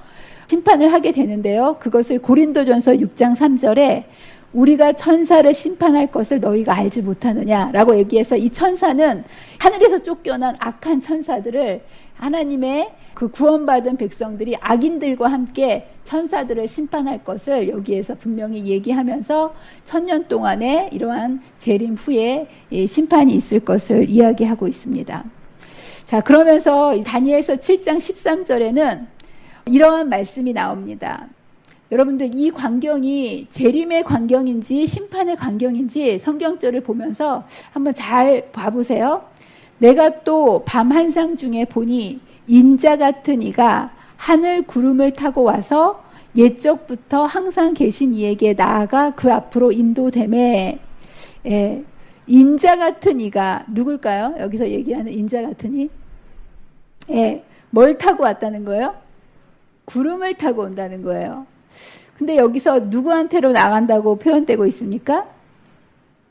심판을 하게 되는데요. 그것을 고린도전서 6장 3절에 우리가 천사를 심판할 것을 너희가 알지 못하느냐라고 얘기해서 이 천사는 하늘에서 쫓겨난 악한 천사들을 하나님의 그 구원받은 백성들이 악인들과 함께 천사들을 심판할 것을 여기에서 분명히 얘기하면서 1000년 동안에 이러한 재림 후에 심판이 있을 것을 이야기하고 있습니다. 자, 그러면서 다니엘서 7장 13절에는 이러한 말씀이 나옵니다. 여러분들 이 광경이 재림의 광경인지 심판의 광경인지 성경절을 보면서 한번 잘 봐보세요. 내가 또 밤 한상 중에 보니 인자 같은 이가 하늘 구름을 타고 와서 옛적부터 항상 계신 이에게 나아가 그 앞으로 인도되매. 인자 같은 이가 누굴까요? 여기서 얘기하는 인자 같은 이? 뭘 타고 왔다는 거예요? 구름을 타고 온다는 거예요. 근데 여기서 누구한테로 나간다고 표현되고 있습니까?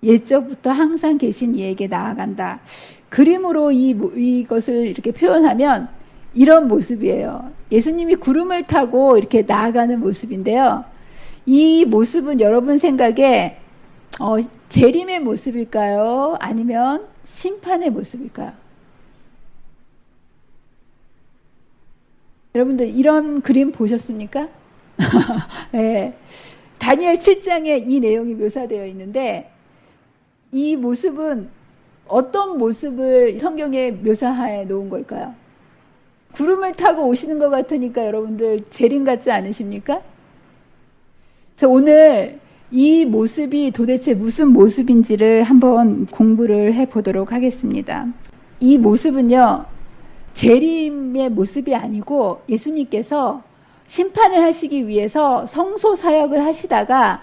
옛적부터 항상 계신 이에게 나아간다. 그림으로 이것을 이렇게 표현하면 이런 모습이에요. 예수님이 구름을 타고 이렇게 나아가는 모습인데요. 이 모습은 여러분 생각에 재림의 모습일까요? 아니면 심판의 모습일까요? 여러분들 이런 그림 보셨습니까? 네. 다니엘 7장에 이 내용이 묘사되어 있는데 이 모습은 어떤 모습을 성경에 묘사해 놓은 걸까요? 구름을 타고 오시는 것 같으니까 여러분들 재림 같지 않으십니까? 그래서 오늘 이 모습이 도대체 무슨 모습인지를 한번 공부를 해보도록 하겠습니다. 이 모습은요, 재림의 모습이 아니고 예수님께서 심판을 하시기 위해서 성소 사역을 하시다가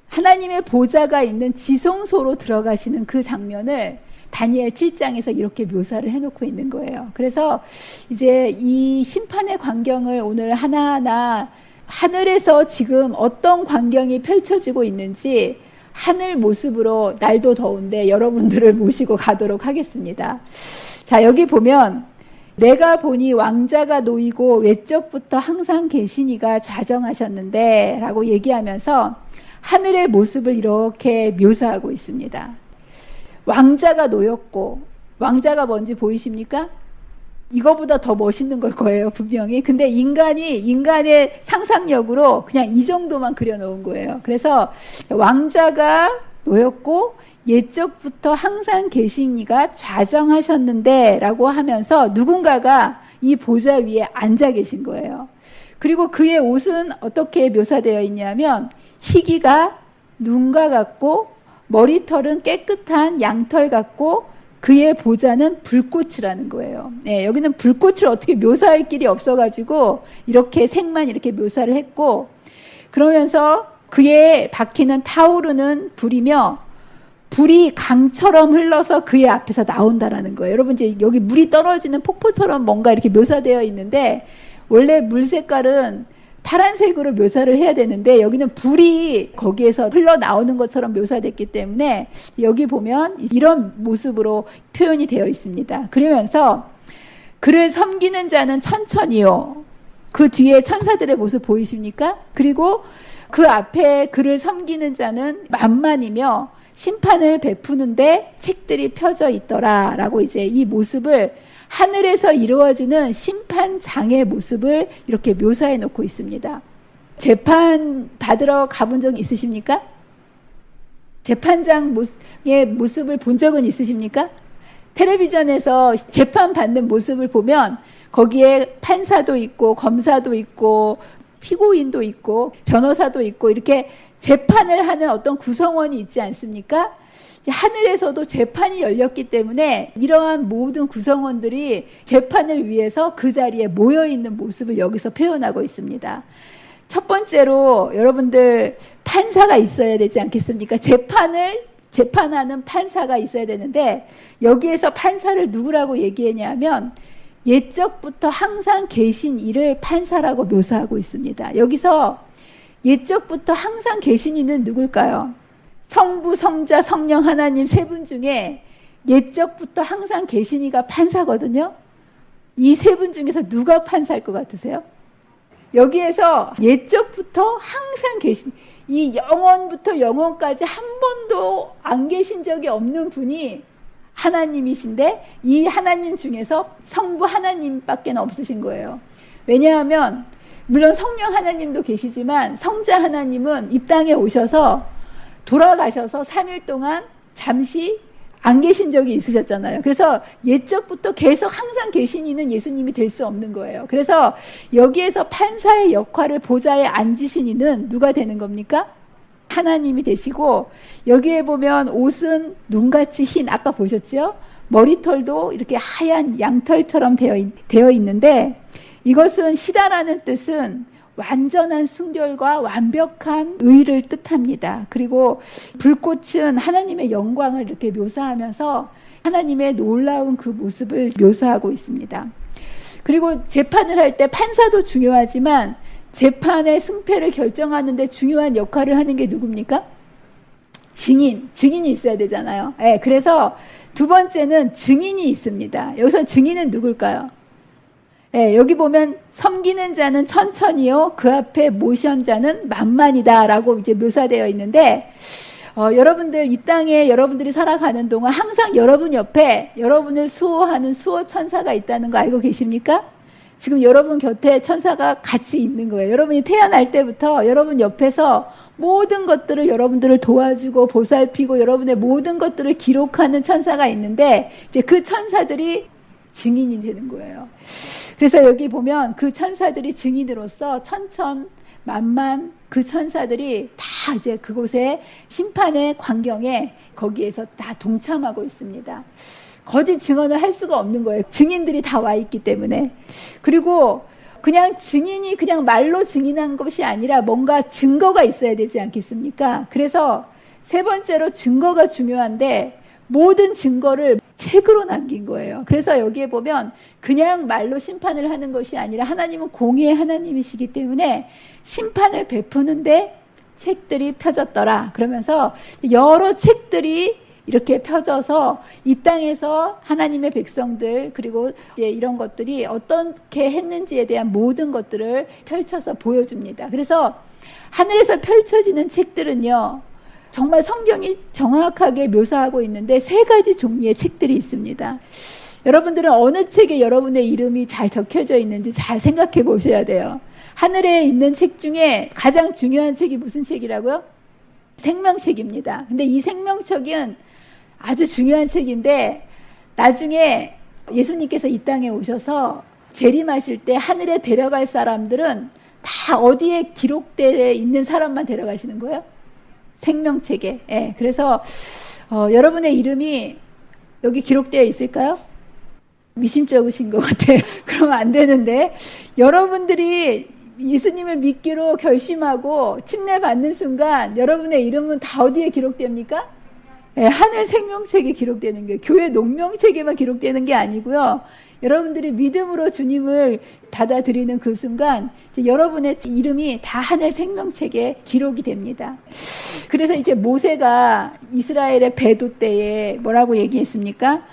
하나님의 보좌가 있는 지성소로 들어가시는 그 장면을 다니엘 7장에서 이렇게 묘사를 해놓고 있는 거예요. 그래서 이제 이 심판의 광경을 오늘 하나하나 하늘에서 지금 어떤 광경이 펼쳐지고 있는지 하늘 모습으로 날도 더운데 여러분들을 모시고 가도록 하겠습니다. 자, 여기 보면 내가 보니 왕자가 놓이고 외적부터 항상 계시니가 좌정하셨는데 라고 얘기하면서 하늘의 모습을 이렇게 묘사하고 있습니다. 왕자가 놓였고, 왕자가 뭔지 보이십니까? 이거보다 더 멋있는 걸 거예요, 분명히. 근데 인간의 상상력으로 그냥 이 정도만 그려놓은 거예요. 그래서 왕자가 놓였고 옛적부터 항상 계신 이가 좌정하셨는데 라고 하면서 누군가가 이 보좌 위에 앉아 계신 거예요. 그리고 그의 옷은 어떻게 묘사되어 있냐면 희기가 눈과 같고 머리털은 깨끗한 양털 같고 그의 보좌는 불꽃이라는 거예요. 네, 여기는 불꽃을 어떻게 묘사할 길이 없어가지고 이렇게 색만 이렇게 묘사를 했고, 그러면서 그의 바퀴는 타오르는 불이며 불이 강처럼 흘러서 그의 앞에서 나온다라는 거예요. 여러분 이제 여기 물이 떨어지는 폭포처럼 뭔가 이렇게 묘사되어 있는데 원래 물 색깔은 파란색으로 묘사를 해야 되는데 여기는 불이 거기에서 흘러나오는 것처럼 묘사됐기 때문에 여기 보면 이런 모습으로 표현이 되어 있습니다. 그러면서 그를 섬기는 자는 천천히요. 그 뒤에 천사들의 모습 보이십니까? 그리고 그 앞에 그를 섬기는 자는 만만이며 심판을 베푸는데 책들이 펴져 있더라 라고 이제 이 모습을 하늘에서 이루어지는 심판장의 모습을 이렇게 묘사해 놓고 있습니다. 재판 받으러 가본 적 있으십니까? 재판장의 모습을 본 적은 있으십니까? 텔레비전에서 재판 받는 모습을 보면 거기에 판사도 있고 검사도 있고 피고인도 있고 변호사도 있고 이렇게 재판을 하는 어떤 구성원이 있지 않습니까? 하늘에서도 재판이 열렸기 때문에 이러한 모든 구성원들이 재판을 위해서 그 자리에 모여있는 모습을 여기서 표현하고 있습니다. 첫 번째로 여러분들 판사가 있어야 되지 않겠습니까? 재판하는 판사가 있어야 되는데 여기에서 판사를 누구라고 얘기했냐면 옛적부터 항상 계신 이를 판사라고 묘사하고 있습니다. 여기서 옛적부터 항상 계신 이는 누굴까요? 성부, 성자, 성령 하나님 세 분 중에 옛적부터 항상 계신 이가 판사거든요. 이 세 분 중에서 누가 판사일 것 같으세요? 여기에서 옛적부터 항상 계신 이 영원부터 영원까지 한 번도 안 계신 적이 없는 분이 하나님이신데 이 하나님 중에서 성부 하나님밖에 없으신 거예요. 왜냐하면 물론 성령 하나님도 계시지만 성자 하나님은 이 땅에 오셔서 돌아가셔서 3일 동안 잠시 안 계신 적이 있으셨잖아요. 그래서 옛적부터 계속 항상 계신 이는 예수님이 될 수 없는 거예요. 그래서 여기에서 판사의 역할을 보좌에 앉으신 이는 누가 되는 겁니까? 하나님이 되시고 여기에 보면 옷은 눈같이 흰 아까 보셨죠? 머리털도 이렇게 하얀 양털처럼 되어 있는데 이것은 시다라는 뜻은 완전한 순결과 완벽한 의를 뜻합니다. 그리고 불꽃은 하나님의 영광을 이렇게 묘사하면서 하나님의 놀라운 그 모습을 묘사하고 있습니다. 그리고 재판을 할 때 판사도 중요하지만 재판의 승패를 결정하는 데 중요한 역할을 하는 게 누굽니까? 증인이 있어야 되잖아요. 네, 그래서 두 번째는 증인이 있습니다. 여기서 증인은 누굴까요? 네, 여기 보면 섬기는 자는 천천히요 그 앞에 모션 자는 만만이다 라고 이제 묘사되어 있는데 여러분들 이 땅에 여러분들이 살아가는 동안 항상 여러분 옆에 여러분을 수호하는 수호 천사가 있다는 거 알고 계십니까? 지금 여러분 곁에 천사가 같이 있는 거예요. 여러분이 태어날 때부터 여러분 옆에서 모든 것들을 여러분들을 도와주고 보살피고 여러분의 모든 것들을 기록하는 천사가 있는데 이제 그 천사들이 증인이 되는 거예요. 그래서 여기 보면 그 천사들이 증인으로서 천천만만 그 천사들이 다 이제 그곳에 심판의 광경에 거기에서 다 동참하고 있습니다. 거짓 증언을 할 수가 없는 거예요. 증인들이 다 와 있기 때문에. 그리고 그냥 증인이 그냥 말로 증인한 것이 아니라 뭔가 증거가 있어야 되지 않겠습니까? 그래서 세 번째로 증거가 중요한데 모든 증거를 책으로 남긴 거예요. 그래서 여기에 보면 그냥 말로 심판을 하는 것이 아니라 하나님은 공의의 하나님이시기 때문에 심판을 베푸는데 책들이 펴졌더라. 그러면서 여러 책들이 이렇게 펴져서 이 땅에서 하나님의 백성들 그리고 이제 이런 것들이 어떻게 했는지에 대한 모든 것들을 펼쳐서 보여줍니다. 그래서 하늘에서 펼쳐지는 책들은요. 정말 성경이 정확하게 묘사하고 있는데 세 가지 종류의 책들이 있습니다. 여러분들은 어느 책에 여러분의 이름이 잘 적혀져 있는지 잘 생각해 보셔야 돼요. 하늘에 있는 책 중에 가장 중요한 책이 무슨 책이라고요? 생명책입니다. 근데 이 생명책은 아주 중요한 책인데 나중에 예수님께서 이 땅에 오셔서 재림하실 때 하늘에 데려갈 사람들은 다 어디에 기록되어 있는 사람만 데려가시는 거예요? 생명책에. 예, 그래서 여러분의 이름이 여기 기록되어 있을까요? 미심쩍으신 것 같아요. 그러면 안 되는데 여러분들이 예수님을 믿기로 결심하고 침례 받는 순간 여러분의 이름은 다 어디에 기록됩니까? 예, 하늘 생명책에 기록되는 게 교회 농명책에만 기록되는 게 아니고요. 여러분들이 믿음으로 주님을 받아들이는 그 순간 이제 여러분의 이름이 다 하늘 생명책에 기록이 됩니다. 그래서 이제 모세가 이스라엘의 배도 때에 뭐라고 얘기했습니까?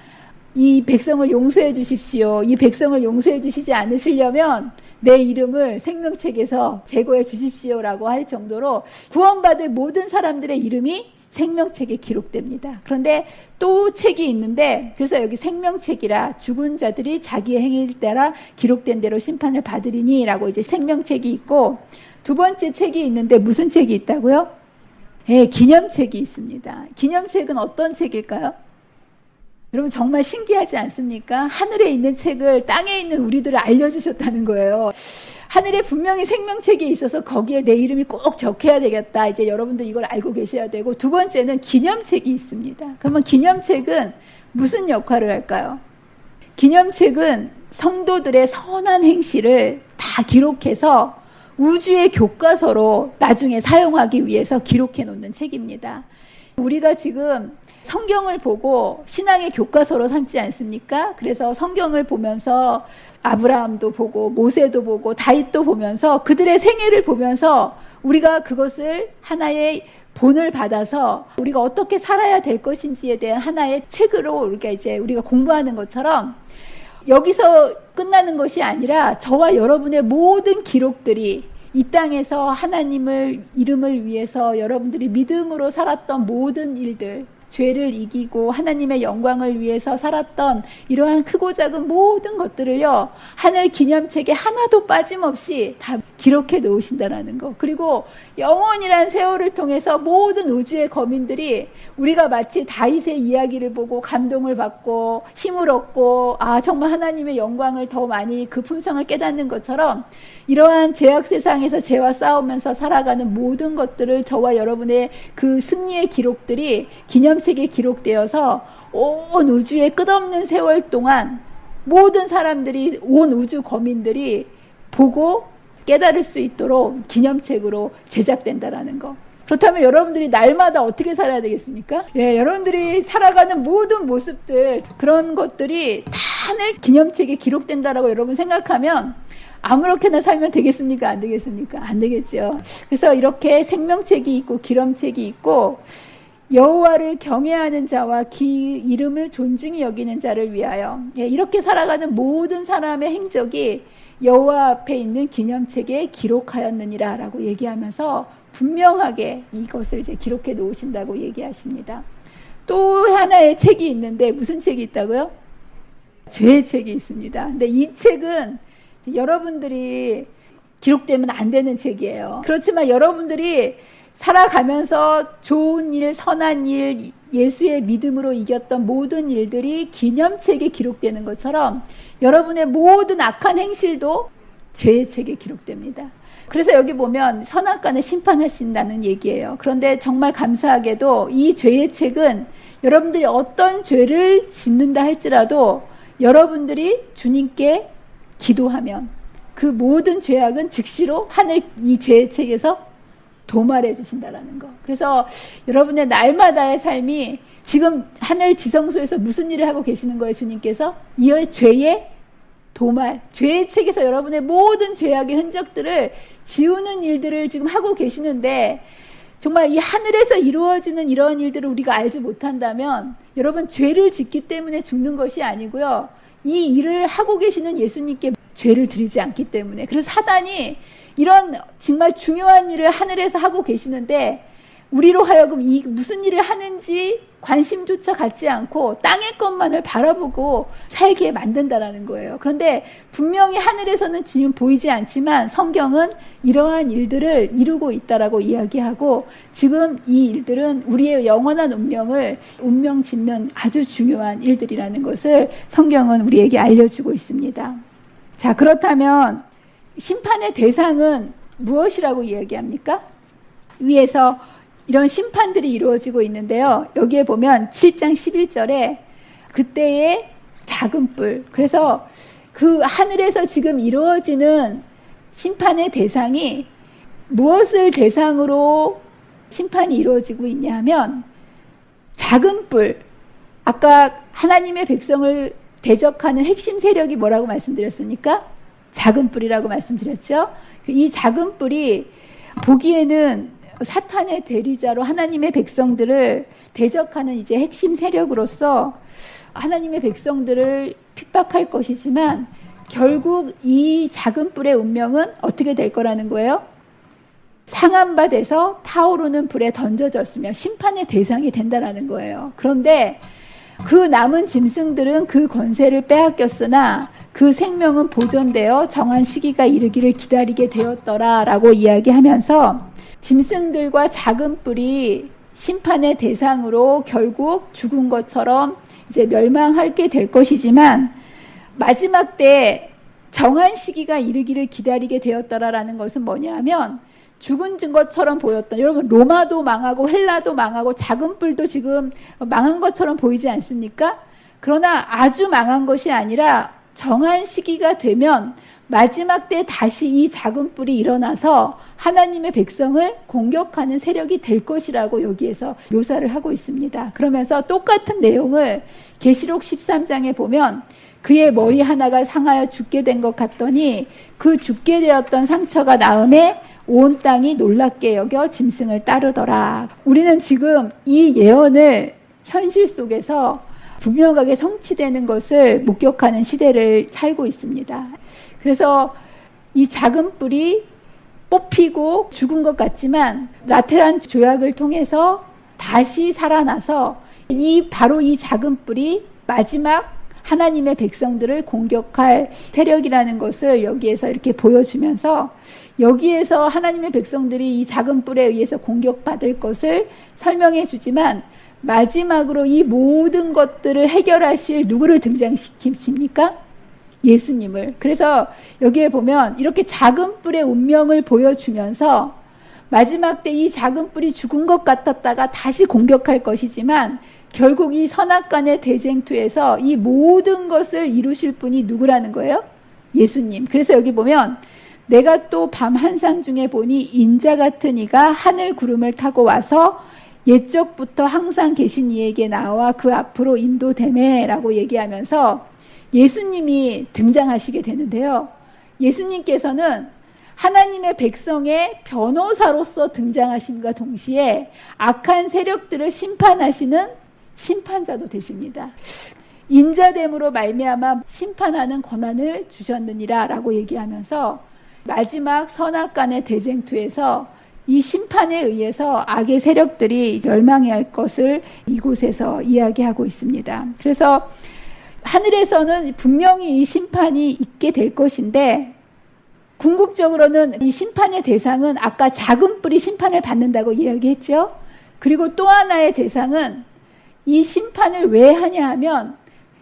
이 백성을 용서해 주십시오. 이 백성을 용서해 주시지 않으시려면 내 이름을 생명책에서 제거해 주십시오라고 할 정도로 구원받을 모든 사람들의 이름이 생명책에 기록됩니다. 그런데 또 책이 있는데, 그래서 여기 생명책이라 죽은 자들이 자기의 행위를 따라 기록된 대로 심판을 받으리니 라고 이제 생명책이 있고, 두 번째 책이 있는데 무슨 책이 있다고요? 예, 기념책이 있습니다. 기념책은 어떤 책일까요? 여러분 정말 신기하지 않습니까? 하늘에 있는 책을 땅에 있는 우리들을 알려주셨다는 거예요. 하늘에 분명히 생명책이 있어서 거기에 내 이름이 꼭 적혀야 되겠다. 이제 여러분들 이걸 알고 계셔야 되고, 두 번째는 기념책이 있습니다. 그러면 기념책은 무슨 역할을 할까요? 기념책은 성도들의 선한 행실을 다 기록해서 우주의 교과서로 나중에 사용하기 위해서 기록해 놓는 책입니다. 우리가 지금 성경을 보고 신앙의 교과서로 삼지 않습니까? 그래서 성경을 보면서 아브라함도 보고 모세도 보고 다윗도 보면서 그들의 생애를 보면서 우리가 그것을 하나의 본을 받아서 우리가 어떻게 살아야 될 것인지에 대한 하나의 책으로 우리가 공부하는 것처럼, 여기서 끝나는 것이 아니라 저와 여러분의 모든 기록들이 이 땅에서 하나님을 이름을 위해서 여러분들이 믿음으로 살았던 모든 일들, 죄를 이기고 하나님의 영광을 위해서 살았던 이러한 크고 작은 모든 것들을요, 하늘 기념책에 하나도 빠짐없이 다 기록해 놓으신다는 거. 그리고 영원이란 세월을 통해서 모든 우주의 거민들이 우리가 마치 다윗의 이야기를 보고 감동을 받고 힘을 얻고, 아 정말 하나님의 영광을 더 많이 그 품성을 깨닫는 것처럼, 이러한 죄악 세상에서 죄와 싸우면서 살아가는 모든 것들을 저와 여러분의 그 승리의 기록들이 기념책에 기록되어서 온 우주의 끝없는 세월 동안 모든 사람들이, 온 우주 거민들이 보고 깨달을 수 있도록 기념책으로 제작된다라는 거. 그렇다면 여러분들이 날마다 어떻게 살아야 되겠습니까? 예, 여러분들이 살아가는 모든 모습들, 그런 것들이 다 하늘 기념책에 기록된다라고 여러분 생각하면 아무렇게나 살면 되겠습니까? 안 되겠습니까? 안 되겠죠. 그래서 이렇게 생명책이 있고 기념책이 있고, 여호와를 경외하는 자와 이름을 존중히 여기는 자를 위하여, 이렇게 살아가는 모든 사람의 행적이 여호와 앞에 있는 기념책에 기록하였느니라 라고 얘기하면서 분명하게 이것을 이제 기록해 놓으신다고 얘기하십니다. 또 하나의 책이 있는데 무슨 책이 있다고요? 죄의 책이 있습니다. 근데 이 책은 여러분들이 기록되면 안 되는 책이에요. 그렇지만 여러분들이 살아가면서 좋은 일, 선한 일, 예수의 믿음으로 이겼던 모든 일들이 기념책에 기록되는 것처럼 여러분의 모든 악한 행실도 죄의 책에 기록됩니다. 그래서 여기 보면 선악간에 심판하신다는 얘기예요. 그런데 정말 감사하게도 이 죄의 책은 여러분들이 어떤 죄를 짓는다 할지라도 여러분들이 주님께 기도하면 그 모든 죄악은 즉시로 하늘 이 죄의 책에서 도말해 주신다라는 거. 그래서 여러분의 날마다의 삶이 지금 하늘 지성소에서 무슨 일을 하고 계시는 거예요? 주님께서 이 죄의 도말, 죄의 책에서 여러분의 모든 죄악의 흔적들을 지우는 일들을 지금 하고 계시는데, 정말 이 하늘에서 이루어지는 이런 일들을 우리가 알지 못한다면 여러분 죄를 짓기 때문에 죽는 것이 아니고요, 이 일을 하고 계시는 예수님께 죄를 드리지 않기 때문에. 그래서 사단이 이런 정말 중요한 일을 하늘에서 하고 계시는데 우리로 하여금 이 무슨 일을 하는지 관심조차 갖지 않고 땅의 것만을 바라보고 살게 만든다라는 거예요. 그런데 분명히 하늘에서는 지금 보이지 않지만 성경은 이러한 일들을 이루고 있다라고 이야기하고, 지금 이 일들은 우리의 영원한 운명을 운명짓는 아주 중요한 일들이라는 것을 성경은 우리에게 알려주고 있습니다. 자, 그렇다면 심판의 대상은 무엇이라고 이야기합니까? 위에서 이런 심판들이 이루어지고 있는데요. 여기에 보면 7장 11절에 그때의 작은 뿔, 그래서 그 하늘에서 지금 이루어지는 심판의 대상이 무엇을 대상으로 심판이 이루어지고 있냐 하면 작은 뿔, 아까 하나님의 백성을 대적하는 핵심 세력이 뭐라고 말씀드렸습니까? 작은 뿔이라고 말씀드렸죠. 이 작은 뿔이 보기에는 사탄의 대리자로 하나님의 백성들을 대적하는 이제 핵심 세력으로서 하나님의 백성들을 핍박할 것이지만 결국 이 작은 뿔의 운명은 어떻게 될 거라는 거예요? 상한 바 돼서 타오르는 불에 던져졌으며 심판의 대상이 된다라는 거예요. 그런데 그 남은 짐승들은 그 권세를 빼앗겼으나 그 생명은 보존되어 정한 시기가 이르기를 기다리게 되었더라라고 이야기하면서 짐승들과 작은 뿔이 심판의 대상으로 결국 죽은 것처럼 이제 멸망하게 될 것이지만 마지막 때 정한 시기가 이르기를 기다리게 되었더라라는 것은 뭐냐면 죽은 것처럼 보였던, 여러분 로마도 망하고 헬라도 망하고 작은 뿔도 지금 망한 것처럼 보이지 않습니까? 그러나 아주 망한 것이 아니라 정한 시기가 되면 마지막 때 다시 이 작은 뿔이 일어나서 하나님의 백성을 공격하는 세력이 될 것이라고 여기에서 묘사를 하고 있습니다. 그러면서 똑같은 내용을 계시록 13장에 보면 그의 머리 하나가 상하여 죽게 된 것 같더니 그 죽게 되었던 상처가 나음에 온 땅이 놀랍게 여겨 짐승을 따르더라. 우리는 지금 이 예언을 현실 속에서 분명하게 성취되는 것을 목격하는 시대를 살고 있습니다. 그래서 이 작은 뿔이 뽑히고 죽은 것 같지만 라테란 조약을 통해서 다시 살아나서 바로 이 작은 뿔이 마지막 하나님의 백성들을 공격할 세력이라는 것을 여기에서 이렇게 보여주면서 여기에서 하나님의 백성들이 이 작은 뿔에 의해서 공격받을 것을 설명해 주지만 마지막으로 이 모든 것들을 해결하실 누구를 등장시킵니까? 예수님을. 그래서 여기에 보면 이렇게 작은 뿔의 운명을 보여주면서 마지막 때 이 작은 뿔이 죽은 것 같았다가 다시 공격할 것이지만 결국 이 선악간의 대쟁투에서 이 모든 것을 이루실 분이 누구라는 거예요? 예수님. 그래서 여기 보면 내가 또 밤 한상 중에 보니 인자 같은 이가 하늘 구름을 타고 와서 옛적부터 항상 계신 이에게 나와 그 앞으로 인도되매 라고 얘기하면서 예수님이 등장하시게 되는데요. 예수님께서는 하나님의 백성의 변호사로서 등장하심과 동시에 악한 세력들을 심판하시는 심판자도 되십니다. 인자됨으로 말미암아 심판하는 권한을 주셨느니라 라고 얘기하면서 마지막 선악간의 대쟁투에서 이 심판에 의해서 악의 세력들이 멸망해야 할 것을 이곳에서 이야기하고 있습니다. 그래서 하늘에서는 분명히 이 심판이 있게 될 것인데 궁극적으로는 이 심판의 대상은 아까 작은 뿔이 심판을 받는다고 이야기했죠. 그리고 또 하나의 대상은 이 심판을 왜 하냐 하면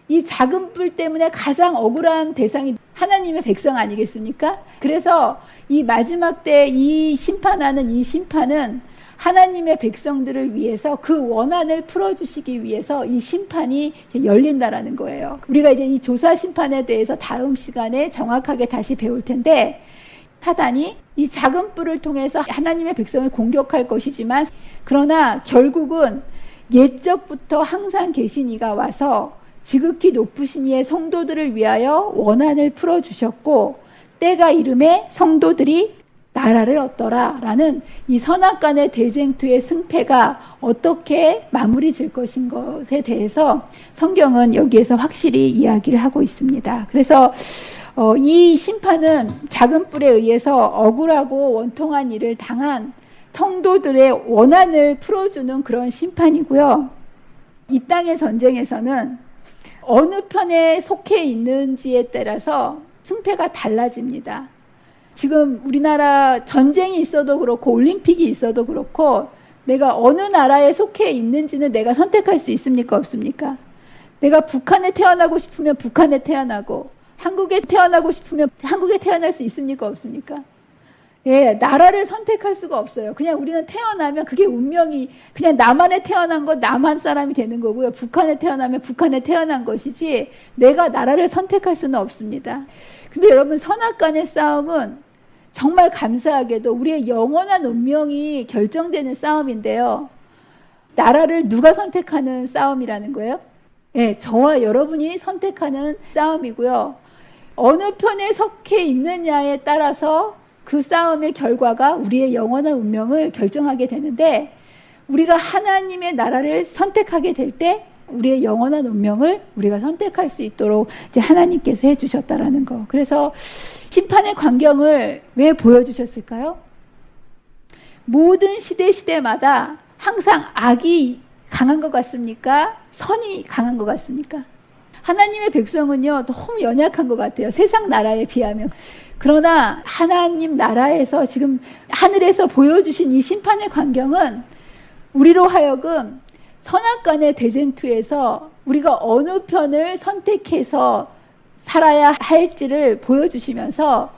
이 작은 뿔 때문에 가장 억울한 대상이 하나님의 백성 아니겠습니까? 그래서 이 마지막 때 이 심판하는 이 심판은 하나님의 백성들을 위해서 그 원한을 풀어주시기 위해서 이 심판이 이제 열린다라는 거예요. 우리가 이제 이 조사 심판에 대해서 다음 시간에 정확하게 다시 배울 텐데 사단이 이 작은 뿔을 통해서 하나님의 백성을 공격할 것이지만 그러나 결국은 옛적부터 항상 계신 이가 와서 지극히 높으신 이의 성도들을 위하여 원한을 풀어주셨고 때가 이름에 성도들이 나라를 얻더라 라는 이 선악간의 대쟁투의 승패가 어떻게 마무리 질 것인 것에 대해서 성경은 여기에서 확실히 이야기를 하고 있습니다. 그래서 이 심판은 작은 뿔에 의해서 억울하고 원통한 일을 당한 성도들의 원한을 풀어주는 그런 심판이고요. 이 땅의 전쟁에서는 어느 편에 속해 있는지에 따라서 승패가 달라집니다. 지금 우리나라 전쟁이 있어도 그렇고 올림픽이 있어도 그렇고 내가 어느 나라에 속해 있는지는 내가 선택할 수 있습니까? 없습니까? 내가 북한에 태어나고 싶으면 북한에 태어나고 한국에 태어나고 싶으면 한국에 태어날 수 있습니까? 없습니까? 예, 나라를 선택할 수가 없어요. 그냥 우리는 태어나면 그게 운명이 그냥 남한에 태어난 건 남한 사람이 되는 거고요. 북한에 태어나면 북한에 태어난 것이지 내가 나라를 선택할 수는 없습니다. 근데 여러분 선악간의 싸움은 정말 감사하게도 우리의 영원한 운명이 결정되는 싸움인데요. 나라를 누가 선택하는 싸움이라는 거예요? 네, 저와 여러분이 선택하는 싸움이고요. 어느 편에 속해 있느냐에 따라서 그 싸움의 결과가 우리의 영원한 운명을 결정하게 되는데, 우리가 하나님의 나라를 선택하게 될 때 우리의 영원한 운명을 우리가 선택할 수 있도록 이제 하나님께서 해주셨다라는 거. 그래서 심판의 광경을 왜 보여주셨을까요? 모든 시대마다 항상 악이 강한 것 같습니까? 선이 강한 것 같습니까? 하나님의 백성은요, 너무 연약한 것 같아요. 세상 나라에 비하면. 그러나 하나님 나라에서 지금 하늘에서 보여주신 이 심판의 광경은 우리로 하여금 선악간의 대쟁투에서 우리가 어느 편을 선택해서 살아야 할지를 보여주시면서,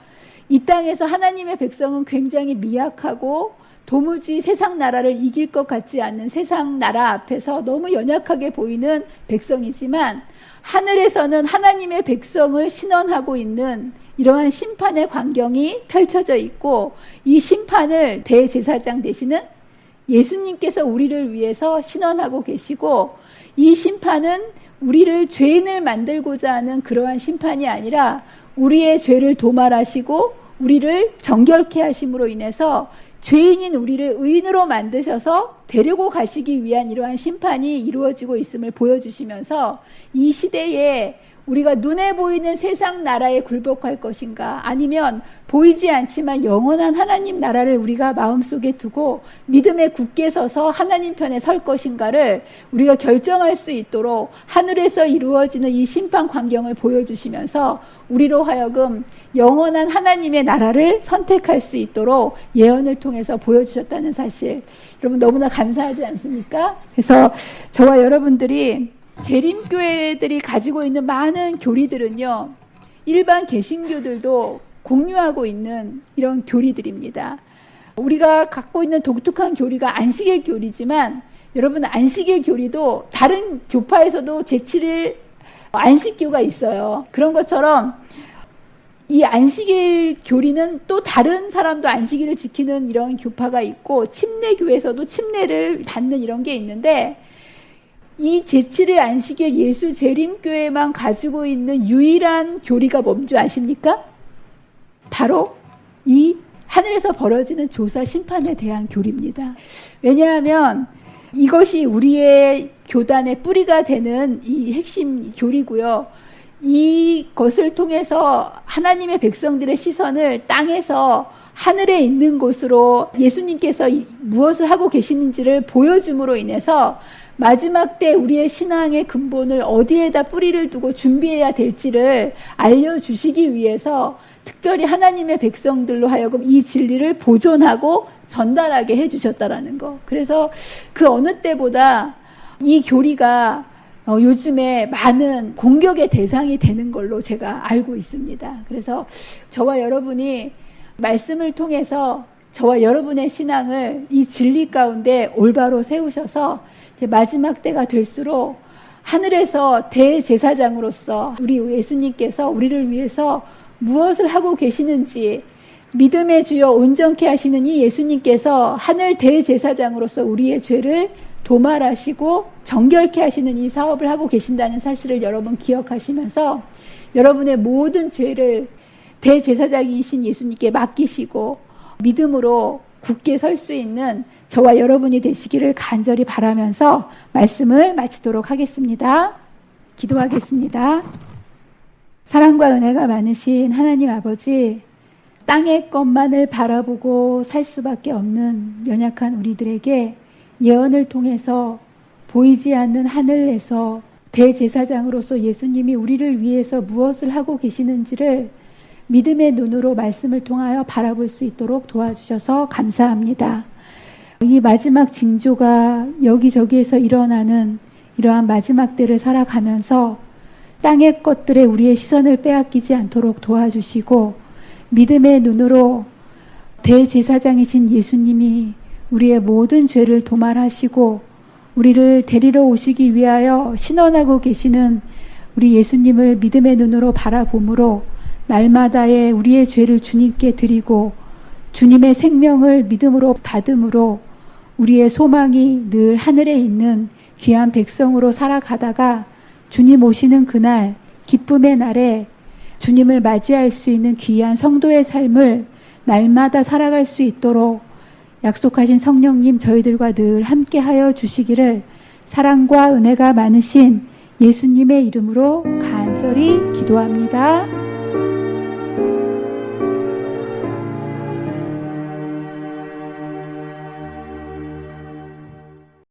이 땅에서 하나님의 백성은 굉장히 미약하고 도무지 세상 나라를 이길 것 같지 않는 세상 나라 앞에서 너무 연약하게 보이는 백성이지만, 하늘에서는 하나님의 백성을 신원하고 있는 이러한 심판의 광경이 펼쳐져 있고, 이 심판을 대제사장 되시는 예수님께서 우리를 위해서 신원하고 계시고, 이 심판은 우리를 죄인을 만들고자 하는 그러한 심판이 아니라 우리의 죄를 도말하시고 우리를 정결케 하심으로 인해서 죄인인 우리를 의인으로 만드셔서 데리고 가시기 위한 이러한 심판이 이루어지고 있음을 보여주시면서, 이 시대에 우리가 눈에 보이는 세상 나라에 굴복할 것인가, 아니면 보이지 않지만 영원한 하나님 나라를 우리가 마음속에 두고 믿음에 굳게 서서 하나님 편에 설 것인가를 우리가 결정할 수 있도록 하늘에서 이루어지는 이 심판 광경을 보여주시면서 우리로 하여금 영원한 하나님의 나라를 선택할 수 있도록 예언을 통해서 보여주셨다는 사실, 여러분 너무나 감사하지 않습니까? 그래서 저와 여러분들이 재림교회들이 가지고 있는 많은 교리들은요, 일반 개신교들도 공유하고 있는 이런 교리들입니다. 우리가 갖고 있는 독특한 교리가 안식의 교리지만, 여러분 안식의 교리도 다른 교파에서도 제7일 안식교가 있어요. 그런 것처럼 이 안식일 교리는 또 다른 사람도 안식일을 지키는 이런 교파가 있고, 침례교에서도 침례를 받는 이런 게 있는데, 이 제7일 안식일 예수 재림교회만 가지고 있는 유일한 교리가 뭔지 아십니까? 바로 이 하늘에서 벌어지는 조사 심판에 대한 교리입니다. 왜냐하면 이것이 우리의 교단의 뿌리가 되는 이 핵심 교리고요. 이것을 통해서 하나님의 백성들의 시선을 땅에서 하늘에 있는 곳으로 예수님께서 무엇을 하고 계시는지를 보여줌으로 인해서 마지막 때 우리의 신앙의 근본을 어디에다 뿌리를 두고 준비해야 될지를 알려주시기 위해서 특별히 하나님의 백성들로 하여금 이 진리를 보존하고 전달하게 해주셨다라는 거. 그래서 그 어느 때보다 이 교리가 요즘에 많은 공격의 대상이 되는 걸로 제가 알고 있습니다. 그래서 저와 여러분이 말씀을 통해서 저와 여러분의 신앙을 이 진리 가운데 올바로 세우셔서 마지막 때가 될수록 하늘에서 대제사장으로서 우리 예수님께서 우리를 위해서 무엇을 하고 계시는지, 믿음의 주여 온전케 하시는 이 예수님께서 하늘 대제사장으로서 우리의 죄를 도말하시고 정결케 하시는 이 사업을 하고 계신다는 사실을 여러분 기억하시면서 여러분의 모든 죄를 대제사장이신 예수님께 맡기시고 믿음으로 굳게 설 수 있는 저와 여러분이 되시기를 간절히 바라면서 말씀을 마치도록 하겠습니다. 기도하겠습니다. 사랑과 은혜가 많으신 하나님 아버지, 땅의 것만을 바라보고 살 수밖에 없는 연약한 우리들에게 예언을 통해서 보이지 않는 하늘에서 대제사장으로서 예수님이 우리를 위해서 무엇을 하고 계시는지를 믿음의 눈으로 말씀을 통하여 바라볼 수 있도록 도와주셔서 감사합니다. 이 마지막 징조가 여기저기에서 일어나는 이러한 마지막 때를 살아가면서 땅의 것들에 우리의 시선을 빼앗기지 않도록 도와주시고, 믿음의 눈으로 대제사장이신 예수님이 우리의 모든 죄를 도말하시고 우리를 데리러 오시기 위하여 신원하고 계시는 우리 예수님을 믿음의 눈으로 바라보므로 날마다의 우리의 죄를 주님께 드리고 주님의 생명을 믿음으로 받음으로 우리의 소망이 늘 하늘에 있는 귀한 백성으로 살아가다가 주님 오시는 그날, 기쁨의 날에 주님을 맞이할 수 있는 귀한 성도의 삶을 날마다 살아갈 수 있도록 약속하신 성령님 저희들과 늘 함께하여 주시기를 사랑과 은혜가 많으신 예수님의 이름으로 간절히 기도합니다.